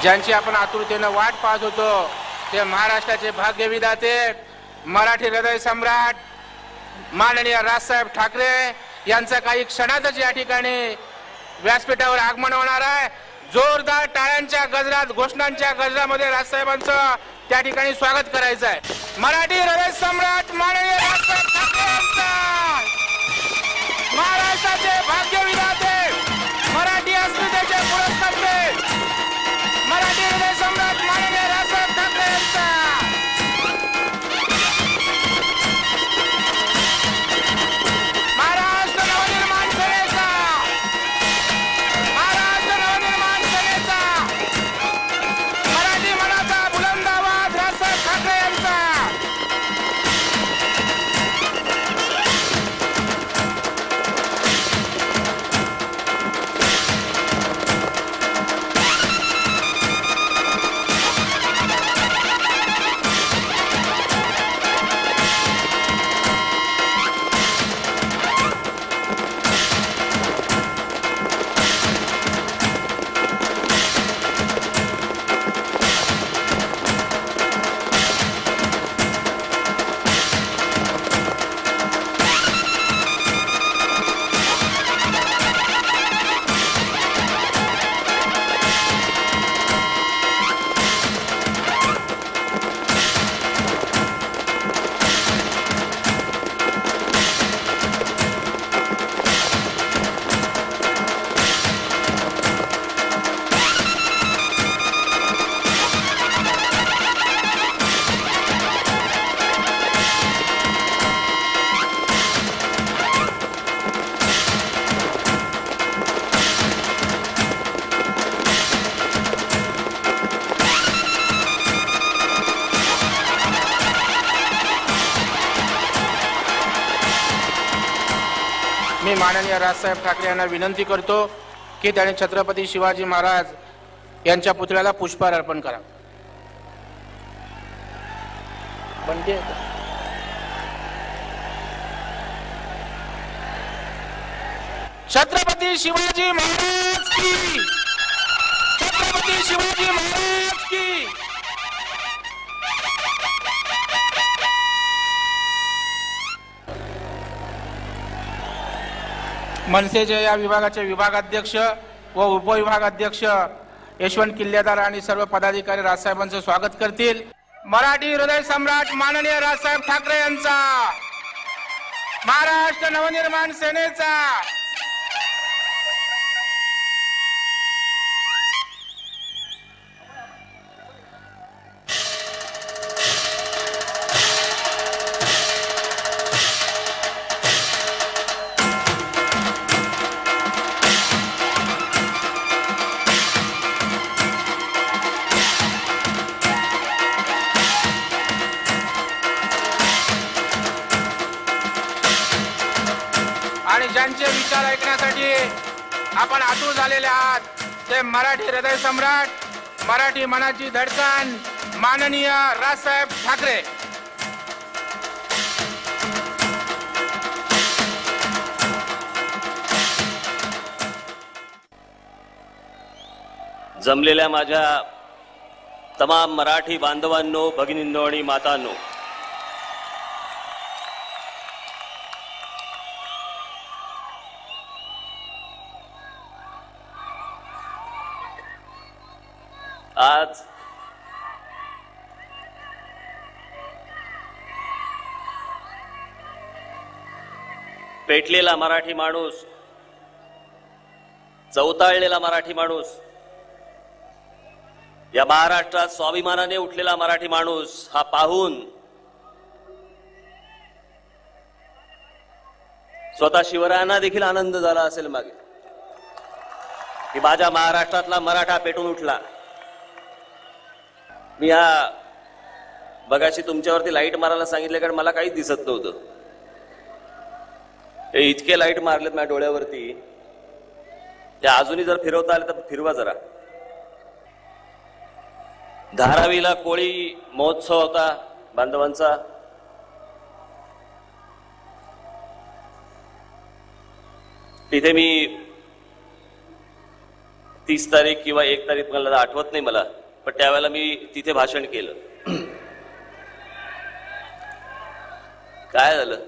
ज्यांची आपण आतुरतेने वाट पाहत होतो ते महाराष्ट्राचे भाग्यविधाते मराठी हृदय सम्राट माननीय राजसाहेब ठाकरे यांचं काही क्षणातच या ठिकाणी व्यासपीठावर आगमन होणार आहे। जोरदार टाळ्यांच्या गजरात घोषणांच्या गजरामध्ये राजसाहेबांचं त्या ठिकाणी स्वागत करायचं आहे। मराठी हृदय सम्राट माननीय राजसाहेब ठाकरे यांचा महाराष्ट्राचे भाग्यविधाते मराठी अस्मितेचे पुरस्कर्ते मराठी हृदय सम्राट माननीय राजसाहेब ठाकरे यांचा मी माननीय राजसाहेब ठाकरे यांना विनंती करतो की त्यांनी छत्रपती शिवाजी महाराज यांच्या पुतळ्याला पुष्पहार अर्पण करा। छत्रपती शिवाजी महाराज की, छत्रपती शिवाजी महाराज की। मनसेचे या विभागाचे विभागाध्यक्ष व उपविभागाध्यक्ष यशवंत किल्लेदार आणि सर्व पदाधिकारी राजसाहेबांचे स्वागत करतील। मराठी हृदय सम्राट माननीय राजसाहेब ठाकरे यांचा, महाराष्ट्र नवनिर्माण सेनेचा, आणि ज्यांचे विचार ऐकण्यासाठी आपण आतुर झालेले आहात ते मराठी हृदय सम्राट, मराठी मनाची धडकन माननीय राजसाहेब ठाकरे। जमलेल्या माझ्या तमाम मराठी बांधवांनो, भगिनींनो आणि मातांनो, आज पेटलेला मराठी माणूस, चौताळलेला मराठी माणूस, या महाराष्ट्रात स्वाभिमानाने उठलेला मराठी माणूस हा पाहून स्वतः शिवरायांना देखील आनंद झाला असेल मागे की माझ्या महाराष्ट्रातला मराठा पेटून उठला। मी हा बघाशी तुमच्यावरती लाईट मारायला सांगितले कारण मला काहीच दिसत नव्हतं। हे इतके लाईट मारलेत माझ्या डोळ्यावरती, ते अजूनही जर फिरवता आले तर फिरवा जरा। धारावीला कोळी महोत्सव होता बांधवांचा, तिथे मी 30 तारीख किंवा 1 तारीख मला आठवत नाही मला, पण त्यावेळेला मी तिथे भाषण केलं. काय झालं?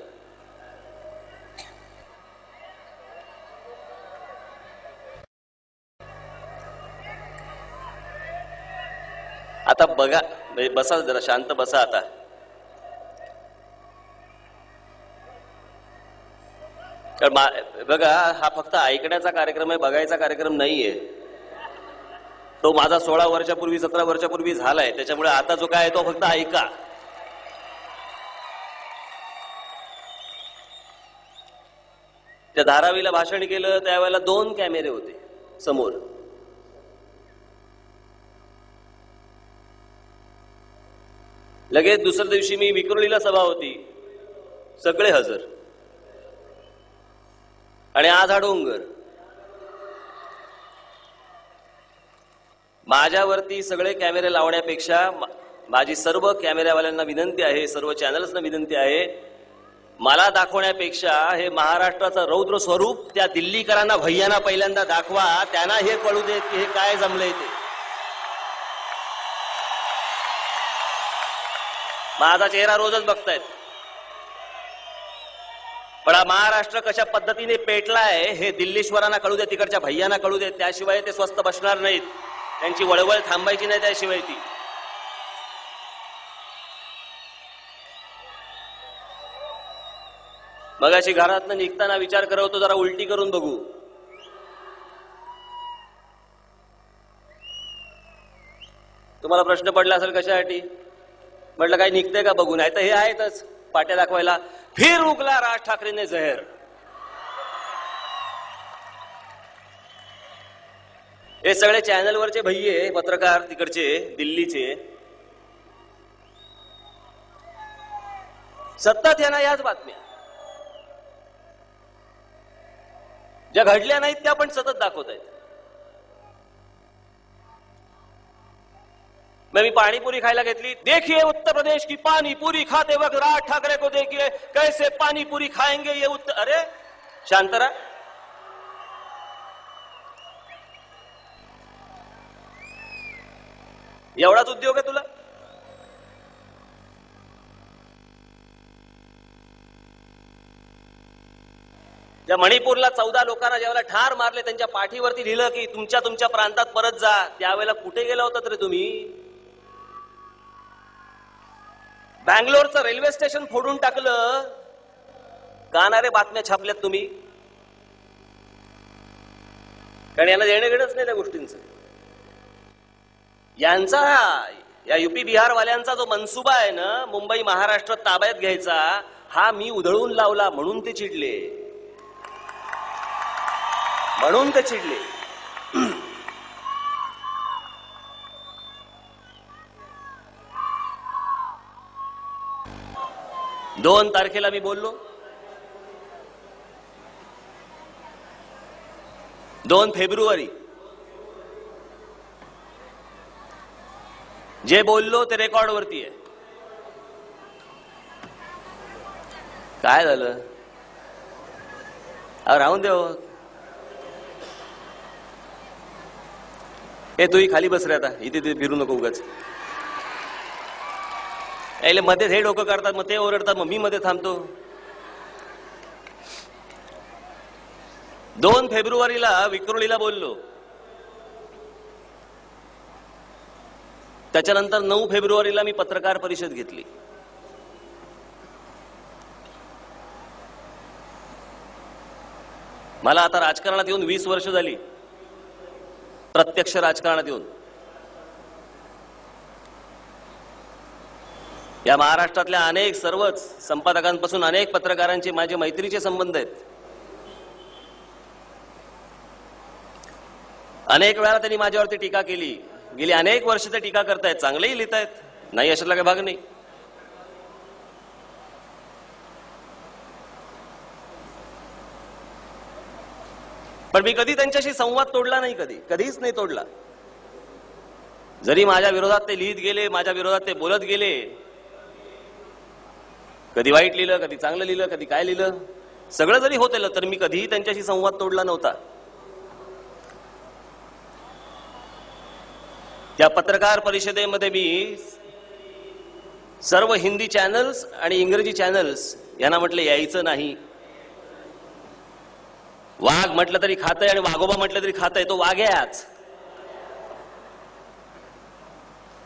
आता बघा, बसा जरा, शांत बसा आता. बघा, हा फक्त ऐकण्याचा कार्यक्रम आहे, बघायचा कार्यक्रम नाहीये. तो माझा 16 वर्षापूर्वी 17 वर्षापूर्वी झालाय, त्याच्यामुळे आता जो काय आहे तो फक्त ऐका. त्या धारावीला भाषण केलं त्यावेळेला 2 कॅमेरे होते समोर. लगेच दुसऱ्या दिवशी मी विक्रोळीला सभा होती, सगळे हजर. आणि आज हा डोंगर. माझ्यावरती सगळे कॅमेरे लावण्यापेक्षा माझी सर्व कॅमेरावाल्यांना विनंती आहे, सर्व चॅनल्सना विनंती आहे, मला दाखवण्यापेक्षा हे महाराष्ट्राचं रौद्र स्वरूप त्या दिल्लीकरांना, भैयांना पहिल्यांदा दाखवा. त्यांना हे कळू देत की हे काय जमलंय ते. माझा चेहरा रोजच बघतायत, पण महाराष्ट्र कशा पद्धतीने पेटलाय हे दिल्लीश्वरांना कळू दे, तिकडच्या भैयांना कळू दे. त्याशिवाय ते स्वस्थ बसणार नाहीत. त्यांची वळवळ थांबायची नाही त्याशिवाय ती. मगाशी घरातनं निघताना विचार करत होतो, जरा उलटी करून बघू. तुम्हाला प्रश्न पडला असेल कशासाठी? म्हटलं काही निघतंय का बघू, नाही तर हे आहेतच पाट्या दाखवायला. फिर उगला राज ठाकरेने जहर. हे सगळे चॅनलवरचे भैये, पत्रकार तिकडचे दिल्लीचे, सतत यांना याच बातम्या ज्या घडल्या नाहीत त्या पण सतत दाखवत आहेत. मैं पानीपुरी खायला घेतली. देखिए उत्तर प्रदेश की पानीपुरी खाते वक्त राज ठाकरे को देखिए कैसे पानीपुरी खाएंगे ये उत्तर. अरे शांत रहा. एवढाच उद्योग आहे तुला? ज्या मणिपूरला 14 लोकांना ज्यावेळेला ठार मारले, त्यांच्या पाठीवरती लिहिलं की तुमच्या प्रांतात परत जा. त्यावेळेला कुठे गेला होता रे तुम्ही? बँगलोरचं रेल्वे स्टेशन फोडून टाकलं. का ना रे बातम्या छापल्यात तुम्ही? कारण यांना देणं घेणंच नाही त्या गोष्टींचं. यांचा या युपी बिहार वाल्यांचा जो मनसुबा आहे ना, मुंबई महाराष्ट्र ताब्यात घ्यायचा, हा मी उधळून लावला म्हणून ते चिडले. म्हणून ते चिडले. 2 तारखेला मी बोललो. 2 फेब्रुवारी जे बोललो ते रेकॉर्ड वरती आहे. काय झालं? राहून देव. हे तूही खाली बस रे आता, इथे फिरू नको उगाच. यायला मध्ये हे डोकं करतात, मग ते ओरडतात, मग मी मध्ये थांबतो. 2 फेब्रुवारीला विक्रोळीला बोललो. त्याच्यानंतर 9 फेब्रुवारीला मी पत्रकार परिषद घेतली. मला आता राजकारणात येऊन 20 वर्ष झाली, प्रत्यक्ष राजकारणात येऊन. या महाराष्ट्रातल्या अनेक सर्वच संपादकांपासून अनेक पत्रकारांचे माझे मैत्रीचे संबंध आहेत. अनेक वेळा त्यांनी माझ्यावरती टीका केली. गेली अनेक वर्ष ते टीका करतायत, चांगलेही लिहितायत, नाही अशातला काही भाग नाही. पण मी कधी त्यांच्याशी संवाद तोडला नाही, कधीच नाही तोडला. जरी माझ्या विरोधात ते लिहित गेले, माझ्या विरोधात ते बोलत गेले, कधी वाईट लिहिलं, कधी चांगलं लिहिलं, कधी काय लिहिलं, सगळं जरी होत आलं तर मी कधीही त्यांच्याशी संवाद तोडला नव्हता. त्या पत्रकार परिषदेमध्ये मी सर्व हिंदी चॅनल्स आणि इंग्रजी चॅनल्स यांना म्हटलं यायचं नाही. वाघ म्हटलं तरी खातंय आणि वाघोबा म्हटलं तरी खातंय, तो वाघ आहेच.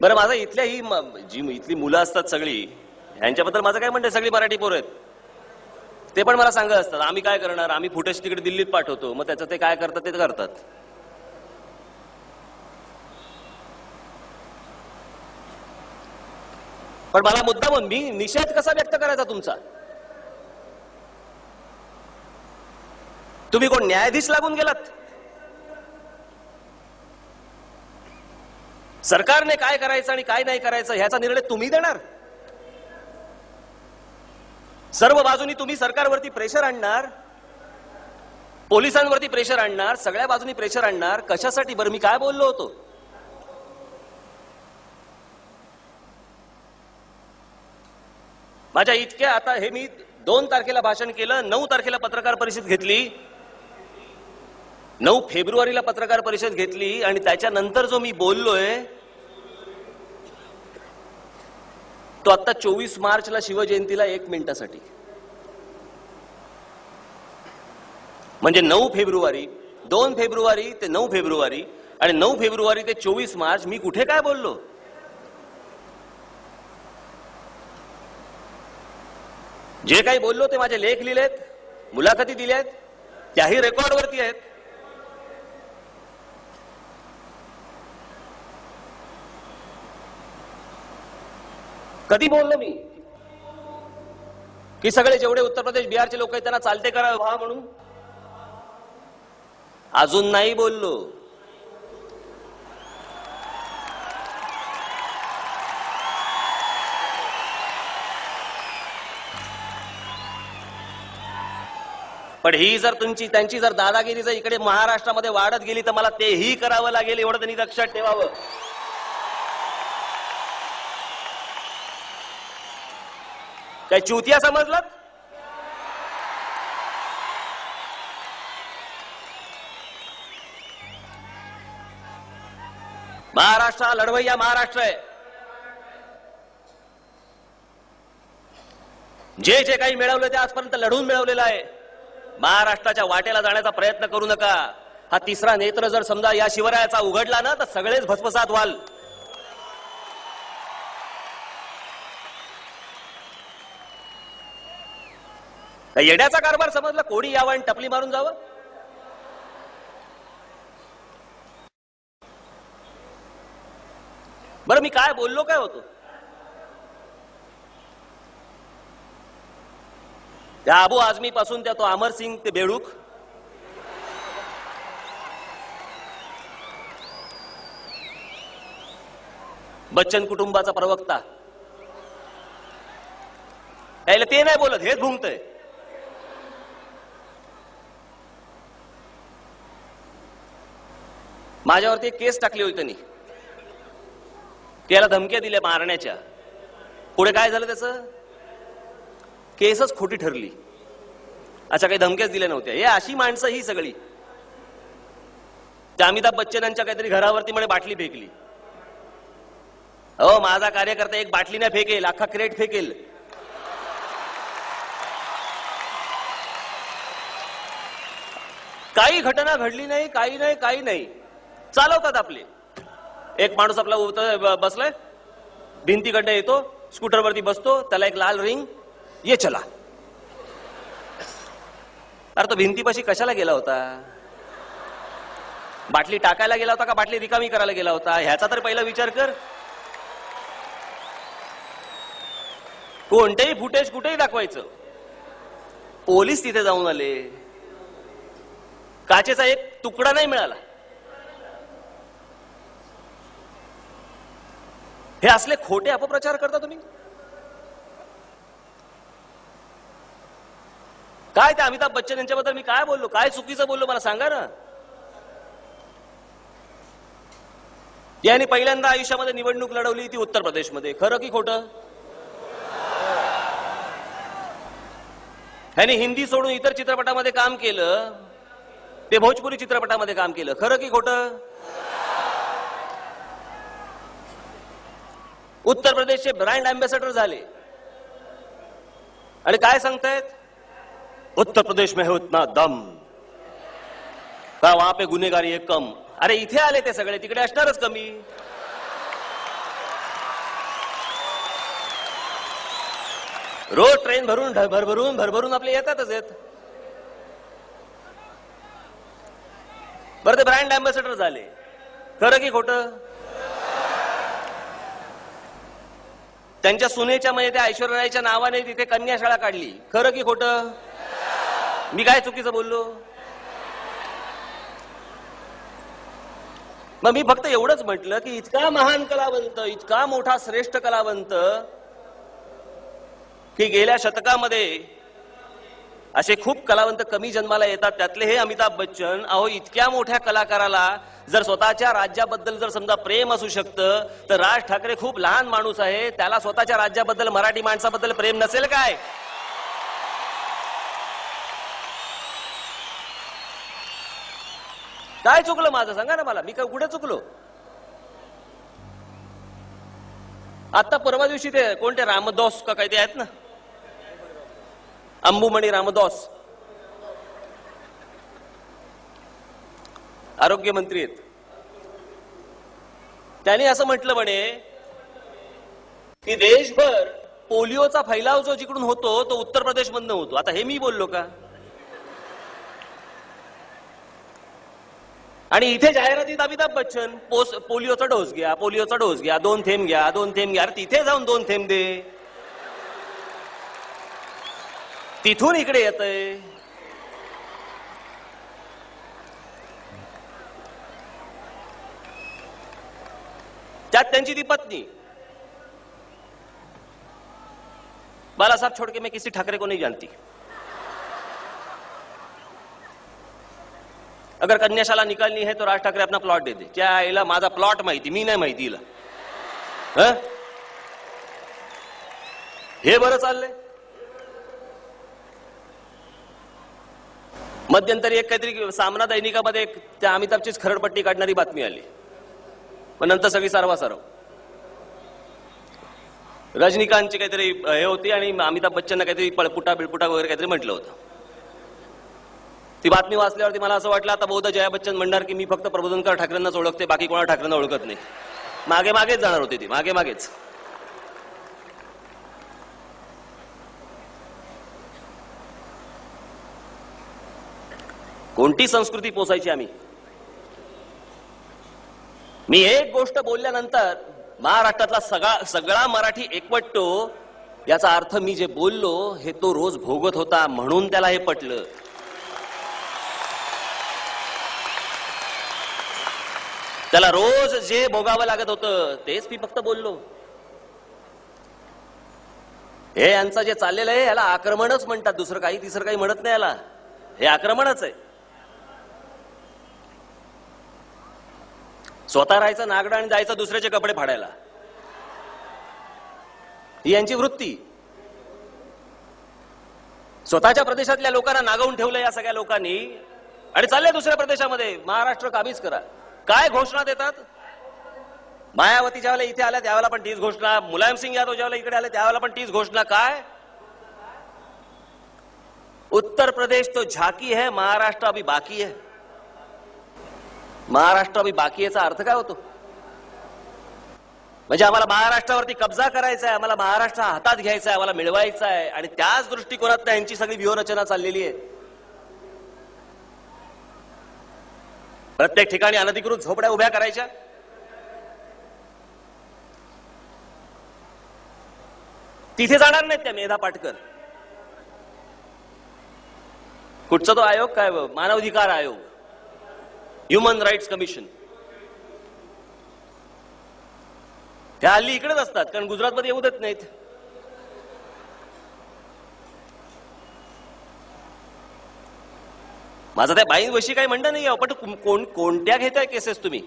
बरं, माझा इथल्या ही जी इथली मुलं असतात सगळी, ह्यांच्याबद्दल माझं काय म्हणणं, सगळी मराठी पोरं आहेत. ते पण मला सांगत असतात आम्ही काय करणार, आम्ही फुटेज तिकडे दिल्लीत पाठवतो, मग त्याचं ते काय करतात ते करतात. पण मला मुद्दा म्हणून मी निषेध कसा व्यक्त करायचा तुमचा? तुम्ही कोण न्यायाधीश लागून गेलात? सरकारने काय करायचं आणि काय नाही करायचं ह्याचा निर्णय तुम्ही देणार? सर्व बाजूनी तुम्ही सरकारवरती प्रेशर आणणार, पोलिसांवरती प्रेशर आणणार, सगळ्या बाजूनी प्रेशर आणणार. कशासाठी? बरं, मी काय बोललो होतो? माझ्या इतक्या, आता हे मी 2 तारखेला भाषण केलं, 9 तारखेला पत्रकार परिषद घेतली, 9 फेब्रुवारीला पत्रकार परिषद घेतली, आणि त्याच्यानंतर जो मी बोललोय तो आता 24 मार्चला शिवजयंतीला 1 मिनिटासाठी. म्हणजे 9 फेब्रुवारी, 2 फेब्रुवारी ते 9 फेब्रुवारी आणि 9 फेब्रुवारी ते 24 मार्च मी कुठे काय बोललो? जे काही बोललो ते माझे लेख लिहिलेत, मुलाखती दिल्यात, त्याही रेकॉर्डवरती आहेत. कधी बोललो मी की सगळे जेवढे उत्तर प्रदेश बिहारचे लोक आहेत त्यांना चालते करा व्हा म्हणून? अजून नाही बोललो. पण ही जर त्यांची जर दादागिरी जर इकडे महाराष्ट्रामध्ये वाढत गेली तर मला तेही करावं लागेल, एवढं त्यांनी लक्षात ठेवावं. काय चुतिया समजलात? महाराष्ट्र हा लढवय्या महाराष्ट्र आहे. जे जे काही मिळवलं ते आजपर्यंत लढून मिळवलेलं आहे. महाराष्ट्राच्या वाटेला जाण्याचा प्रयत्न करू नका. हा तिसरा नेत्र जर समजा या शिवरायाचा उघडला ना तर सगळेच भस्मसात व्हाल. येड्याचा कारभार समजला, कोणी यावं आणि टपली मारून जावं. बरं, मी काय बोललो, काय होतो? त्या अबू आझमी पासून त्या तो अमर सिंग ते बेडूक, बच्चन कुटुंबाचा प्रवक्ता, यायला ते नाही बोलत, हेच भुंकतय. माझ्यावरती एक केस टाकली होती त्यांनी, त्याला धमक्या दिल्या मारण्याच्या. पुढे काय झालं त्याचं? केसच खोटी ठरली. अच्छा, काही धमक्याच दिल्या नव्हत्या. हे अशी माणसं ही सगळी. त्या अमिताभ बच्चन यांच्या काहीतरी घरावरती म्हणे बाटली फेकली. हो, माझा कार्यकर्ता एक बाटली नाही फेकेल, अख्खा क्रेट फेकेल. काही घटना घडली नाही, काही नाही, काही नाही, चालवतात आपले. एक माणूस आपला बसलाय, भिंतीकडे येतो, स्कूटरवरती बसतो, त्याला एक लाल रिंग, ये चला. अरे तो भिंतीपाशी कशाला गेला होता? बाटली टाकायला गेला होता का बाटली रिकामी करायला गेला होता? ह्याचा तर पहिला विचार कर. कोणतेही फुटेज कुठेही दाखवायचं. पोलीस तिथे जाऊन आले, काचेचा एक तुकडा नाही मिळाला. हे असले खोटे अपप्रचार करता तुम्ही. काय त्या अमिताभ बच्चन यांच्याबद्दल मी काय बोललो, काय चुकीचं बोललो मला सांगा ना. यांनी पहिल्यांदा आयुष्यामध्ये निवडणूक लढवली ती उत्तर प्रदेशमध्ये, खरं की खोटं? ह्यांनी हिंदी सोडून इतर चित्रपटामध्ये काम केलं, ते भोजपुरी चित्रपटामध्ये काम केलं, खरं की खोटं? उत्तर प्रदेशचे ब्रँड अँबॅसेडर झाले आणि काय सांगतायत, उत्तर प्रदेश में है उतना दम का वहां पे गुन्हेगारी है कम. अरे इथे आले ते सगळे, तिकडे असणारच कमी. रोज ट्रेन भरभरून आपले येतातच येत. बरं ते ब्रँड अँबॅसेडर झाले, खरं की खोटं? त्यांच्या सुनेच्या म्हणजे त्या ऐश्वर्या रायच्या नावाने तिथे कन्याशाळा काढली, खरं की खोटं? मी काय चुकीचं बोललो? मग मी फक्त एवढंच म्हटलं की इतका महान कलावंत, इतका मोठा श्रेष्ठ कलावंत की गेल्या शतकामध्ये असे खूप कलावंत कमी जन्माला येतात, त्यातले हे अमिताभ बच्चन. अहो इतक्या मोठ्या कलाकाराला जर स्वतःच्या राज्याबद्दल जर समजा प्रेम असू शकतं, तर राज ठाकरे खूप लहान माणूस आहे, त्याला स्वतःच्या राज्याबद्दल, मराठी माणसाबद्दल प्रेम नसेल काय? काय चुकलं माझं सांगा ना मला, मी काय कुठे चुकलो? आता परवा दिवशी ते कोणते रामदास का काय ते आहेत ना, अंबुमणी रामदास, आरोग्य मंत्री आहेत. त्यांनी असं म्हटलं म्हणे की देशभर पोलिओचा फैलाव जो जिकडून होतो तो उत्तर प्रदेश मधनं होतो. आता हे मी बोललो का? आणि इथे जाहिरातीत अमिताभ बच्चन पोलिओचा डोस घ्या, पोलिओचा डोस घ्या, 2 थेंब घ्या, 2 थेंब घ्या. अरे तिथे जाऊन 2 थेंब दे, तिथून इकडे येतंय. त्यात त्यांची ती पत्नी, बाला साहब छोड़ के मैं किसी ठाकरे को नहीं जानती. अगर कन्याशाला निकालनी है तो राज ठाकरे अपना प्लॉट दे दे. क्या आईला माझा प्लॉट माहिती, मी नाही माहिती हिला. हे बरं चाललंय. मध्यंतरी एक काहीतरी सामना दैनिकामध्ये त्या अमिताभचीच खरडपट्टी काढणारी बातमी आली, पण नंतर सगळी सारवासारव. रजनीकांतची काहीतरी हे होती आणि अमिताभ बच्चनना काहीतरी पळपुटा बिळपुटा वगैरे काहीतरी म्हटलं होतं. ती बातमी वाचल्यावरती मला असं वाटलं आता बहुधा जया बच्चन म्हणणार की मी फक्त प्रबोधनकार ठाकरेंनाच ओळखते, बाकी कोणा ठाकरेंना ओळखत नाही. मागे मागेच जाणार होती ती, मागे मागेच. कोणती संस्कृती पोसायची आम्ही? मी एक गोष्ट बोलल्यानंतर महाराष्ट्रातला सगळा मराठी एकवटतो, याचा अर्थ मी जे बोललो हे तो रोज भोगत होता म्हणून त्याला हे पटलं. त्याला रोज जे भोगावं लागत होतं तेच मी फक्त बोललो. हे यांचं जे चाललेलं आहे याला आक्रमणच म्हणतात, दुसरं काही तिसरं काही म्हणत नाही याला. हे आक्रमणच आहे. स्वतः राहायचं नागडं आणि जायचं दुसऱ्याचे कपडे फाडायला, ही यांची वृत्ती. स्वतःच्या प्रदेशातल्या लोकांना नागवून ठेवलं या सगळ्या लोकांनी आणि चालले दुसऱ्या प्रदेशामध्ये महाराष्ट्र काबीज करा. काय घोषणा देतात? मायावती ज्यावेळेला इथे आल्या त्यावेळेला पण तीच घोषणा, मुलायम सिंग यादव ज्यावेळेला इकडे आले त्यावेळेला पण तीच घोषणा. काय उत्तर प्रदेश तो झाकी है, महाराष्ट्र अभी बाकी है. महाराष्ट्र अभी बाकी याचा अर्थ काय होतो? म्हणजे आम्हाला महाराष्ट्रावरती कब्जा करायचा आहे, आम्हाला महाराष्ट्र हातात घ्यायचा आहे, आम्हाला मिळवायचा आहे. आणि त्याच दृष्टिकोनात यांची सगळी व्यूहरचना चाललेली आहे. प्रत्येक ठिकाणी अनधिकृत झोपड्या उभ्या करायच्या, तिथे जाणार नाहीत त्या मेधा पाटकर. कुठचा तो आयोग काय, मानवाधिकार आयोग, ह्युमन राईट्स कमिशन, त्या हल्ली इकडेच असतात कारण गुजरातमध्ये येऊ देत नाहीत. माझं त्या बाईंविषयी काही म्हणणं नाही आहे, पण कोणत्या घेताय केसेस तुम्ही?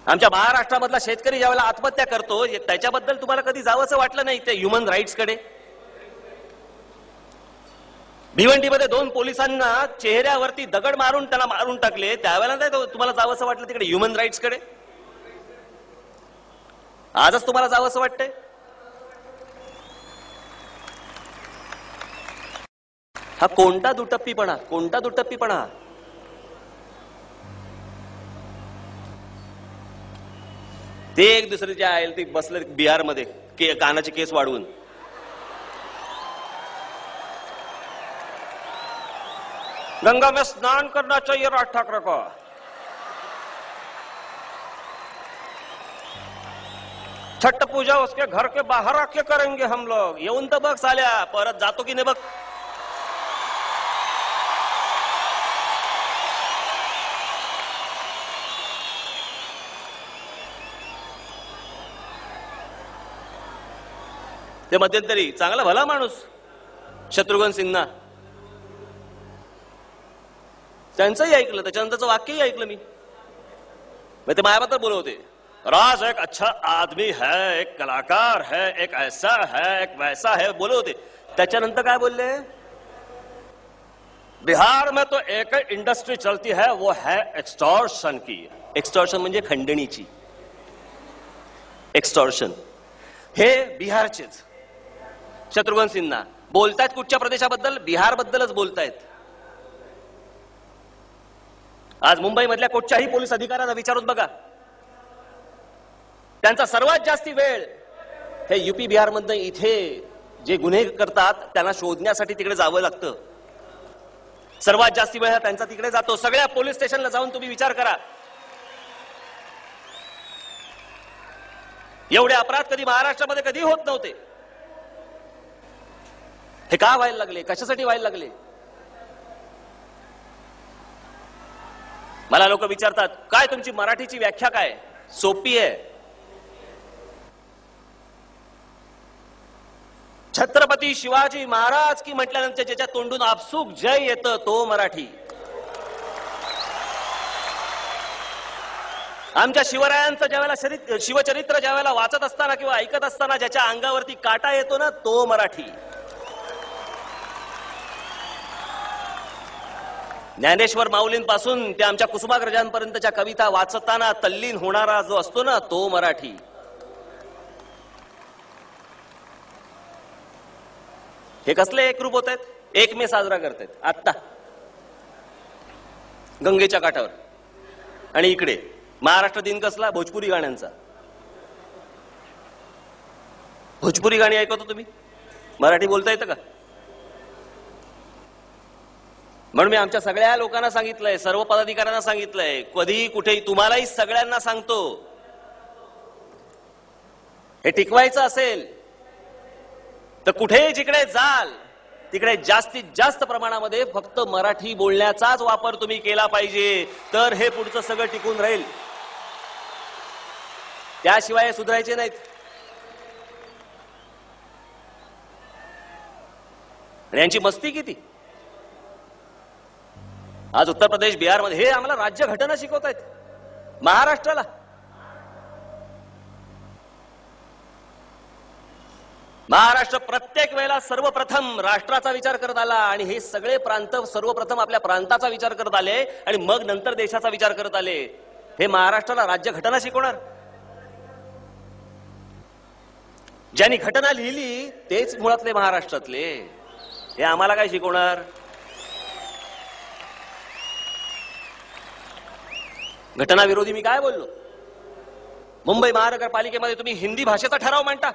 आमच्या महाराष्ट्रामधला शेतकरी ज्यावेळेला आत्महत्या करतो त्याच्याबद्दल तुम्हाला कधी जावंसं वाटलं नाही त्या ह्युमन राईट्स कडे? भिवंडीमध्ये 2 पोलिसांना चेहऱ्यावरती दगड मारून त्यांना मारून टाकले, त्यावेळेला नाही तुम्हाला जावंसं वाटलं तिकडे ह्युमन राईट्स कडे? आजच तुम्हाला जावं असं वाटतंय? हा कोणता दुटप्पीपणा, कोणता दुटप्पीपणा? ते एक दुसरे जे आहे ते बसले बिहारमध्ये कानाचे केस वाढवून. गंगा में स्नान करना चाहिए राज ठाकरे को. छठ पूजा उसके घर के बाहर आके करेंगे हम लोग. येऊन तर बघ साल्या, परत जातो की नाही बघ. ते मध्यंतरी चांगला भला माणूस शत्रुघ्न सिन्हा, त्यांचंही ऐकलं, त्याच्यानंतरचं वाक्यही ऐकलं मी. ते मायाबद्दल बोलत होते, राज एक अच्छा आदमी है, एक कलाकार है, एक ऐसा है, एक वैसा है, बोलत होते. त्याच्यानंतर काय बोलले? बिहार में तो एक इंडस्ट्री चलती है, वो है एक्सटॉर्शन की. एक्सटॉर्शन म्हणजे खंडणीची. एक्सटॉर्शन हे बिहारचेच शत्रुघ्न सिन्हा बोलतायत. कुठच्या प्रदेशाबद्दल? बिहार बद्दलच बोलतायत. आज मुंबई मधल्या कुठच्याही पोलीस अधिकाऱ्यांना विचारून बघा, त्यांचा सर्वात जास्ती वेळ हे युपी बिहार मधनं इथे जे गुन्हे करतात त्यांना शोधण्यासाठी तिकडे जावं लागतं. सर्वात जास्ती वेळ त्यांचा तिकडे जातो. सगळ्या पोलीस स्टेशनला जाऊन तुम्ही विचार करा, एवढे अपराध कधी महाराष्ट्रामध्ये कधी होत नव्हते. हे का व्हायला लागले? कशासाठी व्हायला लागले? मला लोक विचारतात, काय तुमची मराठीची व्याख्या काय? सोपी आहे. छत्रपती शिवाजी महाराज की म्हटल्यानंतर ज्याच्या तोंडून आपसूक जय येतं तो मराठी. आमच्या शिवरायांचं ज्यावेळेला शिवचरित्र ज्यावेळेला वाचत असताना किंवा ऐकत असताना ज्याच्या अंगावरती काटा येतो ना, तो मराठी. ज्ञानेश्वर माऊलींपासून ते आमच्या कुसुमाग्रजांपर्यंतच्या कविता वाचताना तल्लीन होणारा जो असतो ना, तो मराठी. हे कसले एकरूप होत आहेत? 1 मे साजरा करतायत आत्ता गंगेच्या काठावर. आणि इकडे महाराष्ट्र दिन कसला? भोजपुरी गाण्यांचा. भोजपुरी गाणी ऐकवतो तुम्ही? मराठी बोलता येतं का? म्हणून मी आमच्या सगळ्या लोकांना सांगितलंय, सर्व पदाधिकाऱ्यांना सांगितलंय, कधी कुठेही तुम्हालाही सगळ्यांना सांगतो, हे टिकवायचं असेल तर कुठेही जिकडे जाल तिकडे जास्तीत जास्त प्रमाणामध्ये फक्त मराठी बोलण्याचाच वापर तुम्ही केला पाहिजे. तर हे पुढचं सगळं टिकून राहील. त्याशिवाय सुधारायचे नाहीत. यांची मस्ती किती? आज उत्तर प्रदेश बिहारमध्ये हे आम्हाला राज्यघटना शिकवत आहेत. महाराष्ट्राला महाराष्ट्र प्रत्येक वेळेला सर्वप्रथम राष्ट्राचा विचार करत आला आणि हे सगळे प्रांत सर्वप्रथम आपल्या प्रांताचा विचार करत आले आणि मग नंतर देशाचा विचार करत आले. हे महाराष्ट्राला राज्यघटना शिकवणार? ज्यांनी घटना लिहिली तेच मुळातले महाराष्ट्रातले. हे आम्हाला काय शिकवणार? घटनाविरोधी मी काय बोललो? मुंबई महानगरपालिकेमध्ये तुम्ही हिंदी भाषेचा ठराव मांडता,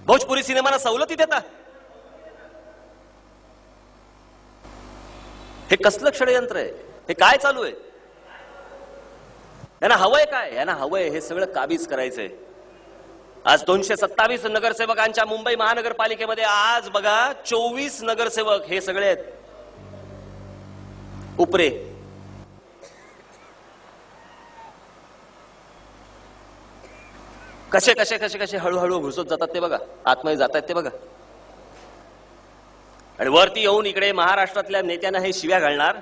भोजपुरी सिनेमाला सवलती देता. हे कसलं षडयंत्र आहे? हे काय चालू आहे? यांना हवंय काय? यांना हवंय हे सगळं काबीज करायचंय. आज 227 नगरसेवकांच्या मुंबई महानगरपालिकेमध्ये आज बघा 24 नगरसेवक हे सगळे आहेत उपरे. कसे कसे कसे कसे हळूहळू घुसत जातात ते बघा, आतमध्ये जात आहेत ते बघा. आणि वरती येऊन इकडे महाराष्ट्रातल्या नेत्यांना हे शिव्या घालणार.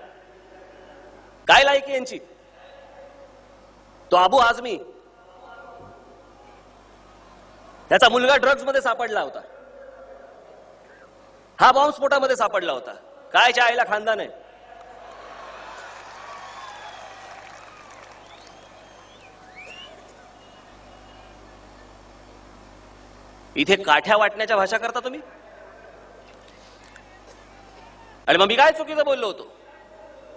काय लायकी यांची? तो अबू आझमी, त्याचा मुलगा ड्रग्ज मध्ये सापडला होता, हा बॉम्बस्फोटामध्ये सापडला होता. कायच्या आईला खानदान आहे? इथे काठ्या वाटण्याच्या भाषा करता तुम्ही? आणि मग मी काय चुकीचं बोललो होतो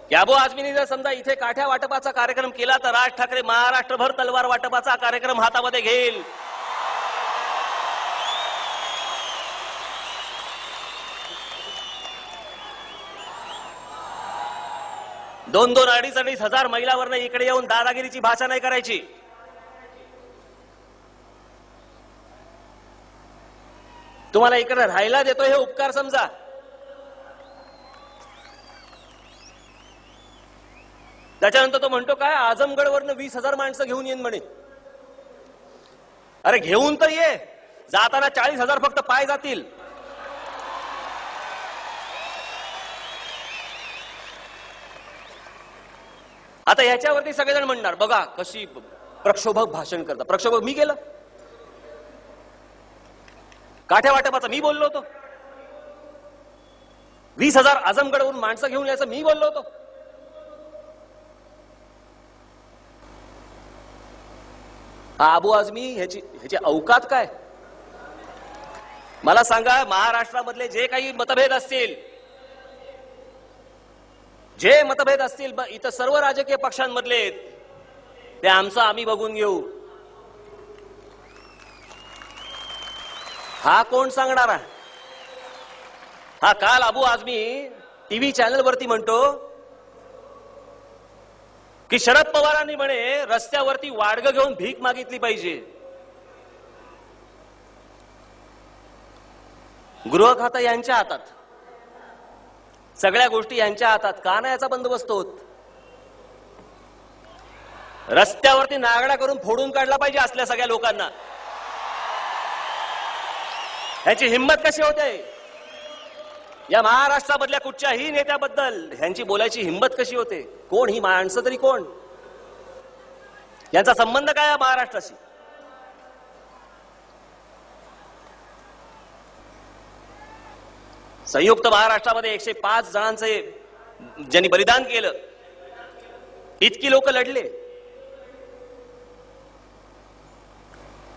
की अबू आझमीने जर समजा इथे काठ्या वाटपाचा कार्यक्रम केला तर राज ठाकरे महाराष्ट्रभर तलवार वाटपाचा कार्यक्रम हातामध्ये घेईल. दोन दोन अडीच हजार महिलावरनं इकडे येऊन दादागिरीची भाषा नाही करायची. तुम्हाला इकडे राहायला देतो हे उपकार समजा. त्याच्यानंतर तो म्हणतो काय आझमगडवरनं 20,000 माणसं घेऊन येईन म्हणे. अरे घेऊन तर ये, जाताना 40,000 फक्त पाय जातील. आता ह्याच्यावरती सगळेजण म्हणणार बघा कशी प्रक्षोभक भाषण करतात. प्रक्षोभक मी केलं? काठ्या वाटपाचा मी बोललो होतो? 20,000 आझमगडवरून माणसं घेऊन यायचं मी बोललो होतो? अबू आझमी ह्याची औकात काय? मला सांगा, महाराष्ट्रामधले जे काही मतभेद असतील, इथं सर्व राजकीय पक्षांमधले ते आमचं आम्ही बघून घेऊ. हा कोण सांगणार आहे? हा काल अबू आझमी टीव्ही चॅनल वरती म्हणतो की शरद पवारांनी म्हणे रस्त्यावरती वाडगं घेऊन भीक मागितली पाहिजे. गृह खातं यांच्या हातात, सगळ्या गोष्टी यांच्या हातात. का नाही याचा बंदोबस्त होत? रस्त्यावरती नागडा करून फोडून काढला पाहिजे असल्या सगळ्या लोकांना. ह्यांची हिंमत कशी होते? या महाराष्ट्रामधल्या कुठच्याही नेत्याबद्दल ह्यांची बोलायची हिंमत कशी होते? कोण ही माणसं तरी कोण? यांचा संबंध काय या महाराष्ट्राशी? संयुक्त महाराष्ट्रामध्ये 105 जणांचे ज्यांनी बलिदान केलं, इतकी लोक लढले.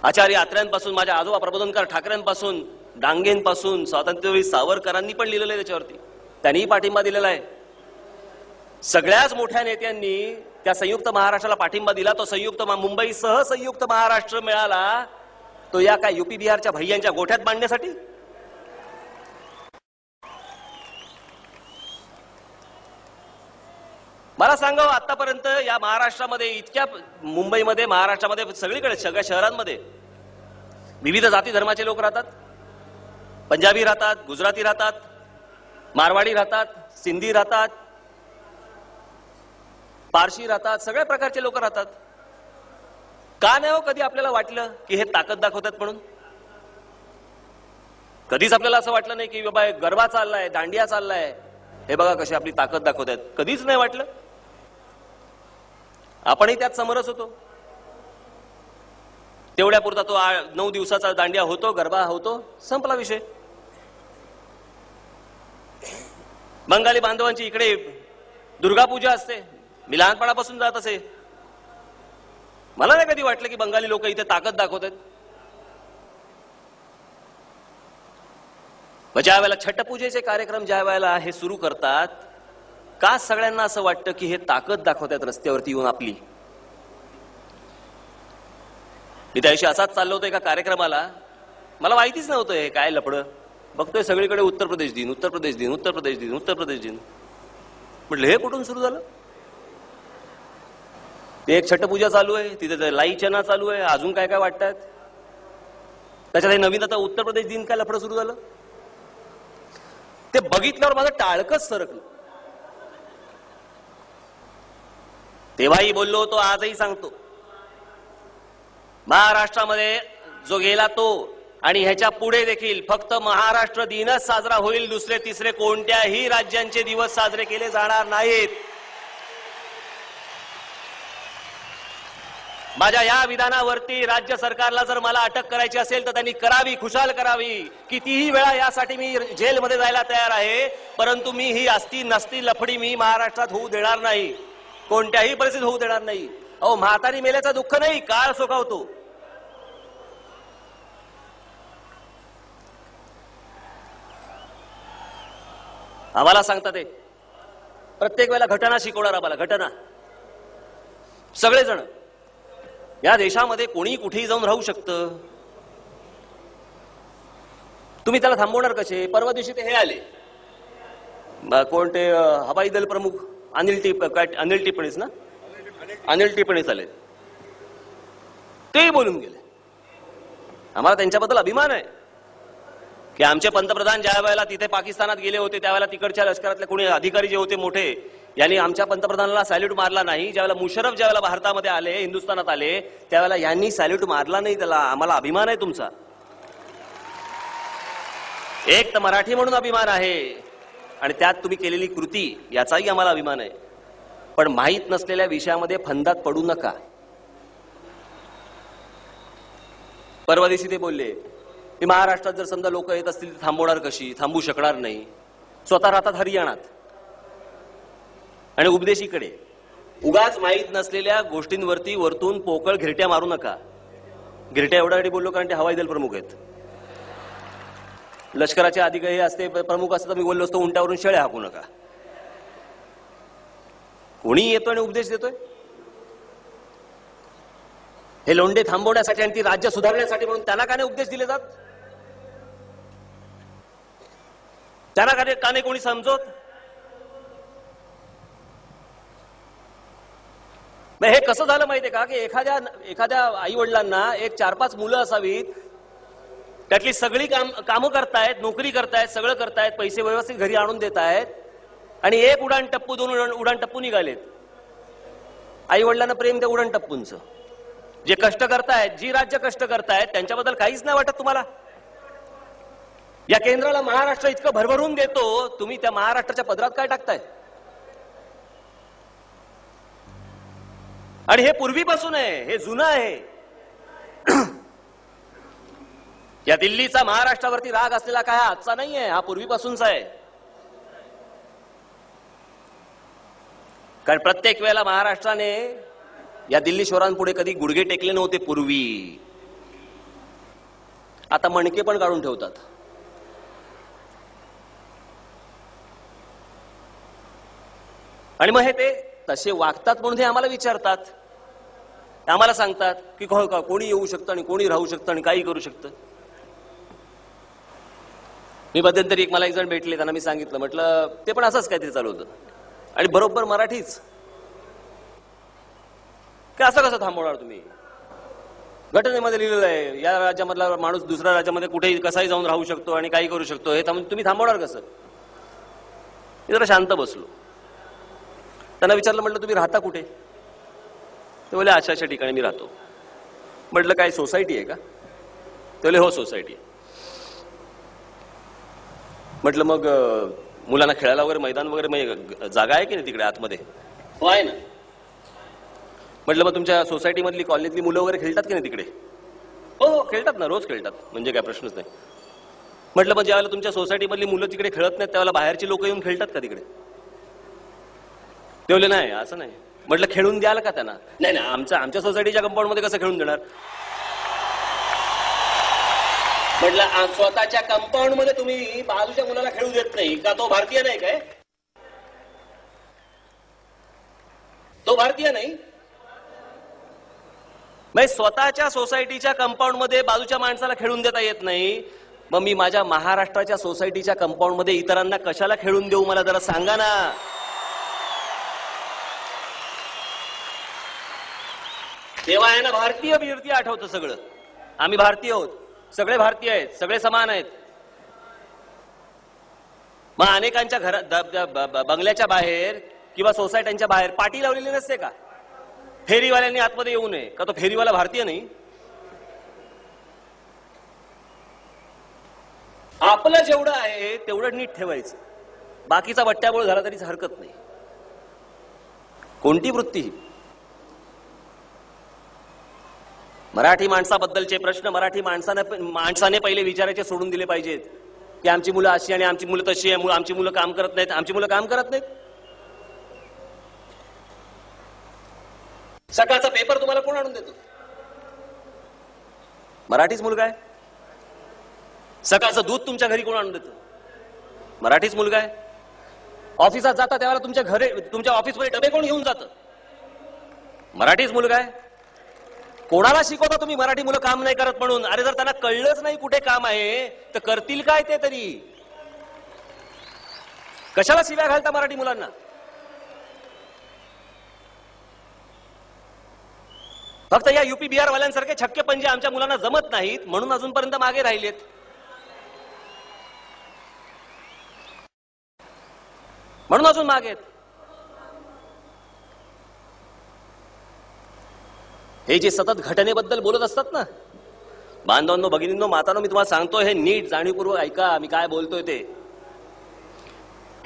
आचार्य आत्र्यांपासून, माझ्या आजोबा प्रबोधनकार ठाकरेंपासून, डांगेंपासून, स्वातंत्र्यवीर सावरकरांनी पण लिहिलेलं आहे त्याच्यावरती. त्यांनीही पाठिंबा दिलेला आहे. सगळ्याच मोठ्या नेत्यांनी त्या संयुक्त महाराष्ट्राला पाठिंबा दिला. तो संयुक्त मुंबईसह संयुक्त महाराष्ट्र मिळाला तो या काय युपी बिहारच्या भैयांच्या गोठ्यात बांधण्यासाठी? मला सांगावं, आतापर्यंत या महाराष्ट्रामध्ये, इतक्या मुंबईमध्ये, महाराष्ट्रामध्ये, सगळीकडे सगळ्या शहरांमध्ये विविध जाती धर्माचे लोक राहतात. पंजाबी राहतात, गुजराती राहतात, मारवाडी राहतात, सिंधी राहतात, पारशी राहतात, सगळ्या प्रकारचे लोक राहतात. का नाही हो कधी आपल्याला वाटलं की हे ताकद दाखवतात म्हणून? कधीच आपल्याला असं वाटलं नाही की बाबा गरबा चाललाय, दांडिया चाललाय, हे बघा कशी आपली ताकद दाखवतात. कधीच नाही वाटलं. आपणही त्यात समरस होतो. तेवढ्या पुरता तो 9 दिवसाचा दांडिया होतो, गरबा होतो, संपला विषय. बंगाली बांधवांची इकडे दुर्गा पूजा असते. मी लहानपणापासून जात असे. मला नाही कधी वाटलं की बंगाली लोक इथे ताकद दाखवतात. ज्या वेळेला छठपूजेचे कार्यक्रम ज्या वेळेला हे सुरू करतात, का सगळ्यांना असं वाटतं की हे ताकद दाखवतात रस्त्यावरती येऊन आपली? मी त्याशी असाच चाललो होतो एका कार्यक्रमाला. मला माहितीच नव्हतं हे काय लफडं. बघतोय सगळीकडे उत्तर प्रदेश दिन, उत्तर प्रदेश दिन, उत्तर प्रदेश दिन, उत्तर प्रदेश दिन. म्हटलं हे कुठून सुरू झालं? ते एक छठपूजा चालू आहे, तिथे लाई चना चालू आहे, अजून काय काय वाटतात. त्याच्यात हे नवीन आता उत्तर प्रदेश दिन काय लफडं सुरू झालं? ते बघितल्यावर माझं टाळकच सरकलं. तेव्हाही बोललो होतो, आजही सांगतो, महाराष्ट्रामध्ये जो गेला तो आणि ह्याच्या पुढे देखील फक्त महाराष्ट्र दिनच साजरा होईल. दुसरे तिसरे कोणत्याही राज्यांचे दिवस साजरे केले जाणार नाहीत. माझ्या या विधानावरती राज्य सरकारला जर मला अटक करायची असेल तर त्यांनी करावी, खुशाल करावी. कितीही वेळा यासाठी मी जेलमध्ये जायला तयार आहे, परंतु मी ही असती नसती लफडी मी महाराष्ट्रात होऊ देणार नाही. कोणत्याही परिस्थितीत होऊ देणार नाही. अहो, म्हातारी मेल्याचं दुःख नाही, काळ सोकावतो. आम्हाला सांगतात ते प्रत्येक वेळेला घटना शिकवणार आम्हाला, घटना. सगळेजण या देशामध्ये कोणी कुठेही जाऊन राहू शकतं. तुम्ही त्याला थांबवणार कसे? परवा दिवशी ते हे आले, कोणते हवाई दल प्रमुख अनिल टिपणीस ना, अनिल टिपणीस आले, तेही बोलून गेले. आम्हाला त्यांच्याबद्दल अभिमान आहे की आमचे पंतप्रधान ज्या वेळेला तिथे पाकिस्तानात गेले होते त्यावेळेला तिकडच्या लष्करातले कोणी अधिकारी जे होते मोठे, यांनी आमच्या पंतप्रधानाला सॅल्यूट मारला नाही. ज्यावेळेला मुशर्रफ ज्यावेळेला भारतामध्ये आले, हिंदुस्थानात आले, त्यावेळेला यांनी सॅल्यूट मारला नाही त्याला. आम्हाला अभिमान आहे तुमचा. एक तर मराठी म्हणून अभिमान आहे आणि त्यात तुम्ही केलेली कृती याचाही आम्हाला अभिमान आहे. पण माहीत नसलेल्या विषयामध्ये फंदात पडू नका. परवा दिवशी ते बोलले की महाराष्ट्रात जर समजा लोक येत असतील तर थांबवणार कशी? थांबू शकणार नाही. स्वतः राहतात हरियाणात आणि उपदेशीकडे. उगाच माहीत नसलेल्या गोष्टींवरती वरतून पोकळ घिरट्या मारू नका. घिरट्या एवढ्यासाठी बोललो कारण ते हवाई दल प्रमुख आहेत. लष्कराचे अधिकारी असते, प्रमुख असते तर मी बोललो असतो उंटावरून शेळ्या हाकू नका. कोणी येतोय आणि उपदेश देतोय? हे लोंढे थांबवण्यासाठी आणि ती राज्य सुधारण्यासाठी म्हणून त्यांना का नाही उपदेश दिले जात? त्यांना का नाही कोणी समजवत? हे कसं झालं माहितीये का की एखाद्या आई वडिलांना एक 4-5 मुलं असावीत, त्यातली सगळी कामं करतायत, नोकरी करतायत, सगळं करतायत, पैसे व्यवस्थित घरी आणून देत आहेत, आणि एक उडाण टप्पू 2 उडाण टप्पू निघालेत. आई वडिलांना प्रेम त्या उडाण टप्पूंचं. जे कष्ट करतायत, जी राज्य कष्ट करतायत त्यांच्याबद्दल काहीच नाही वाटत तुम्हाला? या केंद्राला महाराष्ट्र इतकं भरभरून देतो, तुम्ही त्या महाराष्ट्राच्या पदरात काय टाकताय? आणि हे पूर्वीपासून आहे, हे जुनं आहे. या दिल्लीचा महाराष्ट्रावरती राग असलेला काय आजचा नाहीये, हा पूर्वीपासूनचा आहे. कारण प्रत्येक वेळेला महाराष्ट्राने या दिल्ली शोरांपुढे कधी गुडघे टेकले नव्हते पूर्वी. आता मणके पण काढून ठेवतात. आणि मग हे ते तसे वागतात म्हणून हे आम्हाला विचारतात, आम्हाला सांगतात की कोणी येऊ शकतं आणि कोणी राहू शकतं आणि काही करू शकतं. मी मध्यंतरी मला एक जण भेटले, त्यांना मी सांगितलं, म्हटलं ते पण असंच काहीतरी चालू होतं आणि बरोबर मराठीच. की असं कसं थांबवणार तुम्ही? घटनेमध्ये लिहिलेलं आहे या राज्यामधला माणूस दुसऱ्या राज्यामध्ये कुठेही कसाही जाऊन राहू शकतो आणि काही करू शकतो. हे तुम्ही थांबवणार कसं? मी जरा शांत बसलो. त्यांना विचारलं, म्हटलं तुम्ही राहता कुठे? ते बोलले अशा अशा ठिकाणी मी राहतो. म्हटलं काय सोसायटी आहे का? ते बोलले हो सोसायटी आहे. म्हटलं मग मुलांना खेळायला वगैरे मैदान वगैरे जागा आहे की नाही तिकडे आतमध्ये? हो आहे ना. म्हटलं मग तुमच्या सोसायटी मधली कॉलनीतली मुलं वगैरे खेळतात की नाही तिकडे? हो खेळतात ना, रोज खेळतात, म्हणजे काय प्रश्नच नाही. म्हटलं मग ज्यावेळेला तुमच्या सोसायटी मधली मुलं तिकडे खेळत नाहीत त्यावेळेला बाहेरची लोक येऊन खेळतात का तिकडे? ते बोलले नाही असं नाही. म्हटलं खेळून द्याल का त्यांना? नाही ना, आमच्या सोसायटीच्या कंपाऊंड मध्ये कसं खेळून देणार? म्हटलं स्वतःच्या कंपाऊंड मध्ये तुम्ही बाजूच्या मुलाला खेळू देत नाही का? तो भारतीय नाही काय? तो भारतीय नाही? स्वतःच्या सोसायटीच्या कंपाऊंड मध्ये बाजूच्या माणसाला खेळून देता येत नाही, मग मी माझ्या महाराष्ट्राच्या सोसायटीच्या कंपाऊंड मध्ये इतरांना कशाला खेळून देऊ? मला जरा सांगा ना. तेव्हा आहे ना भारतीय बिरती आठवतं सगळं. आम्ही भारतीय आहोत, सगळे भारतीय आहेत, सगळे समान आहेत. मग अनेकांच्या घरात बंगल्याच्या बाहेर किंवा सोसायट्यांच्या बाहेर पाटी लावलेली नसते का? फेरीवाल्यांनी आतमध्ये येऊ नये का? तो फेरीवाला भारतीय नाही? आपलं जेवढं आहे तेवढं नीट ठेवायचं, बाकीचा बट्ट्याबोळ झाला तरीच हरकत नाही. कोणती वृत्ती ही? मराठी माणसाबद्दलचे प्रश्न मराठी माणसाने पहिले विचारायचे सोडून दिले पाहिजेत की आमची मुलं अशी आणि आमची मुलं तशी आहे, आमची मुलं काम करत नाहीत. आमची मुलं काम करत नाहीत? सकाळचा पेपर तुम्हाला कोण आणून देतो? मराठीच मुलगा आहे. सकाळचं दूध तुमच्या घरी कोण आणून देतो? मराठीच मुलगा आहे. ऑफिसात जाता त्यावेळेला तुमच्या घरी तुमच्या ऑफिसमध्ये डबे कोण घेऊन जातं? मराठीच मुलगा आहे. कोणाला शिकवता तुम्ही मराठी मुलं काम नाही करत म्हणून? अरे जर त्यांना कळलंच नाही कुठे काम आहे तर करतील काय ते तरी? कशाला शिव्या घालता मराठी मुलांना? फक्त या युपी बिहार वाल्यांसारखे छक्के पंजे आमच्या मुलांना जमत नाहीत म्हणून अजूनपर्यंत मागे राहिलेत. म्हणून अजून मागे आहेत. हे जे सतत घटनेबद्दल बोलत असतात ना, बांधवांनो, भगिनींनो, मातांनो, मी तुम्हाला सांगतोय हे नीट जाणीवपूर्वक ऐका मी काय बोलतोय ते.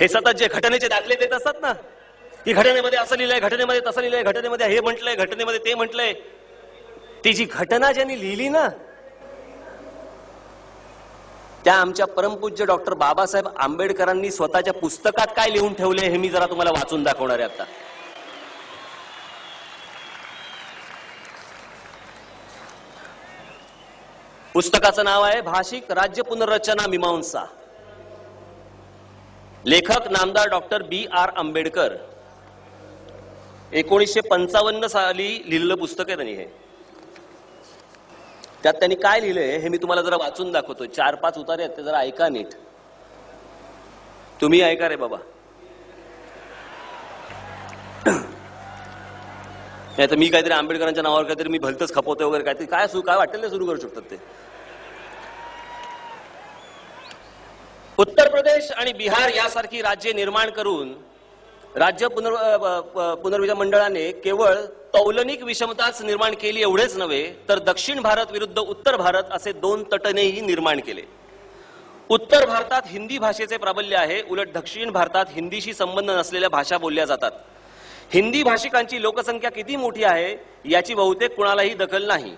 हे सतत जे घटनेचे दाखले देत असतात ना, की घटनेमध्ये असं लिहिलंय, घटनेमध्ये तसं लिहिलंय, घटनेमध्ये हे म्हटलंय, घटनेमध्ये ते म्हटलंय, ती जी घटना ज्यांनी लिहिली ना त्या आमच्या परमपूज्य डॉक्टर बाबासाहेब आंबेडकरांनी स्वतःच्या पुस्तकात काय लिहून ठेवले हे मी जरा तुम्हाला वाचून दाखवणार आहे आता. पुस्तकाचं नाव आहे भाषिक राज्य पुनर्रचना मीमांसा. लेखक नामदार डॉक्टर B.R. आंबेडकर. 1955 साली लिहिलेलं पुस्तक आहे त्यांनी. हे त्यात त्यांनी काय लिहिलंय हे मी तुम्हाला जरा वाचून दाखवतो. 4-5 उतारे आहेत ते जरा ऐका नीट. तुम्ही ऐका रे बाबा. नाही तर मी काहीतरी आंबेडकरांच्या नावावर काहीतरी मी भलतच खपवतोय वगैरे काहीतरी काय वाटेल ते सुरू करू शकतात ते. उत्तर प्रदेश आणि बिहार यासारखी राज्ये निर्माण करून राज्य पुनर्विचार मंडळाने केवळ तौलनिक विषमताच निर्माण केली एवढेच नव्हे तर दक्षिण भारत विरुद्ध उत्तर भारत असे 2 तटनेही निर्माण केले. उत्तर भारतात हिंदी भाषेचे प्राबल्य आहे, उलट दक्षिण भारतात हिंदीशी संबंध नसलेल्या भाषा बोलल्या जातात. हिंदी भाषिकांची लोकसंख्या किती मोठी आहे याची बहुतेक कुणालाही दखल नाही.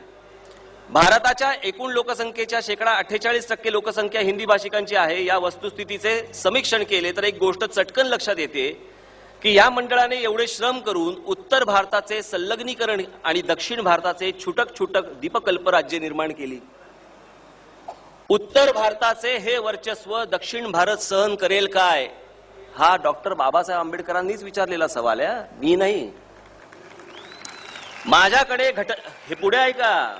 भारताच्या एकूण लोकसंख्येच्या 48% लोकसंख्या हिंदी भाषिकांची आहे. या वस्तुस्थितीचे समीक्षण केले तर एक गोष्ट चटकन लक्षात येते की या मंडळाने एवढे श्रम करून उत्तर भारताचे संलग्नीकरण आणि दक्षिण भारताचे छुटक छुटक द्वीपकल्प राज्य निर्माण केली. उत्तर भारताचे हे वर्चस्व दक्षिण भारत सहन करेल काय हा डॉक्टर बाबासाहेब आंबेडकरांनीच विचारलेला सवाल आहे, मी नाही. माझ्याकडे हे पुढे ऐका.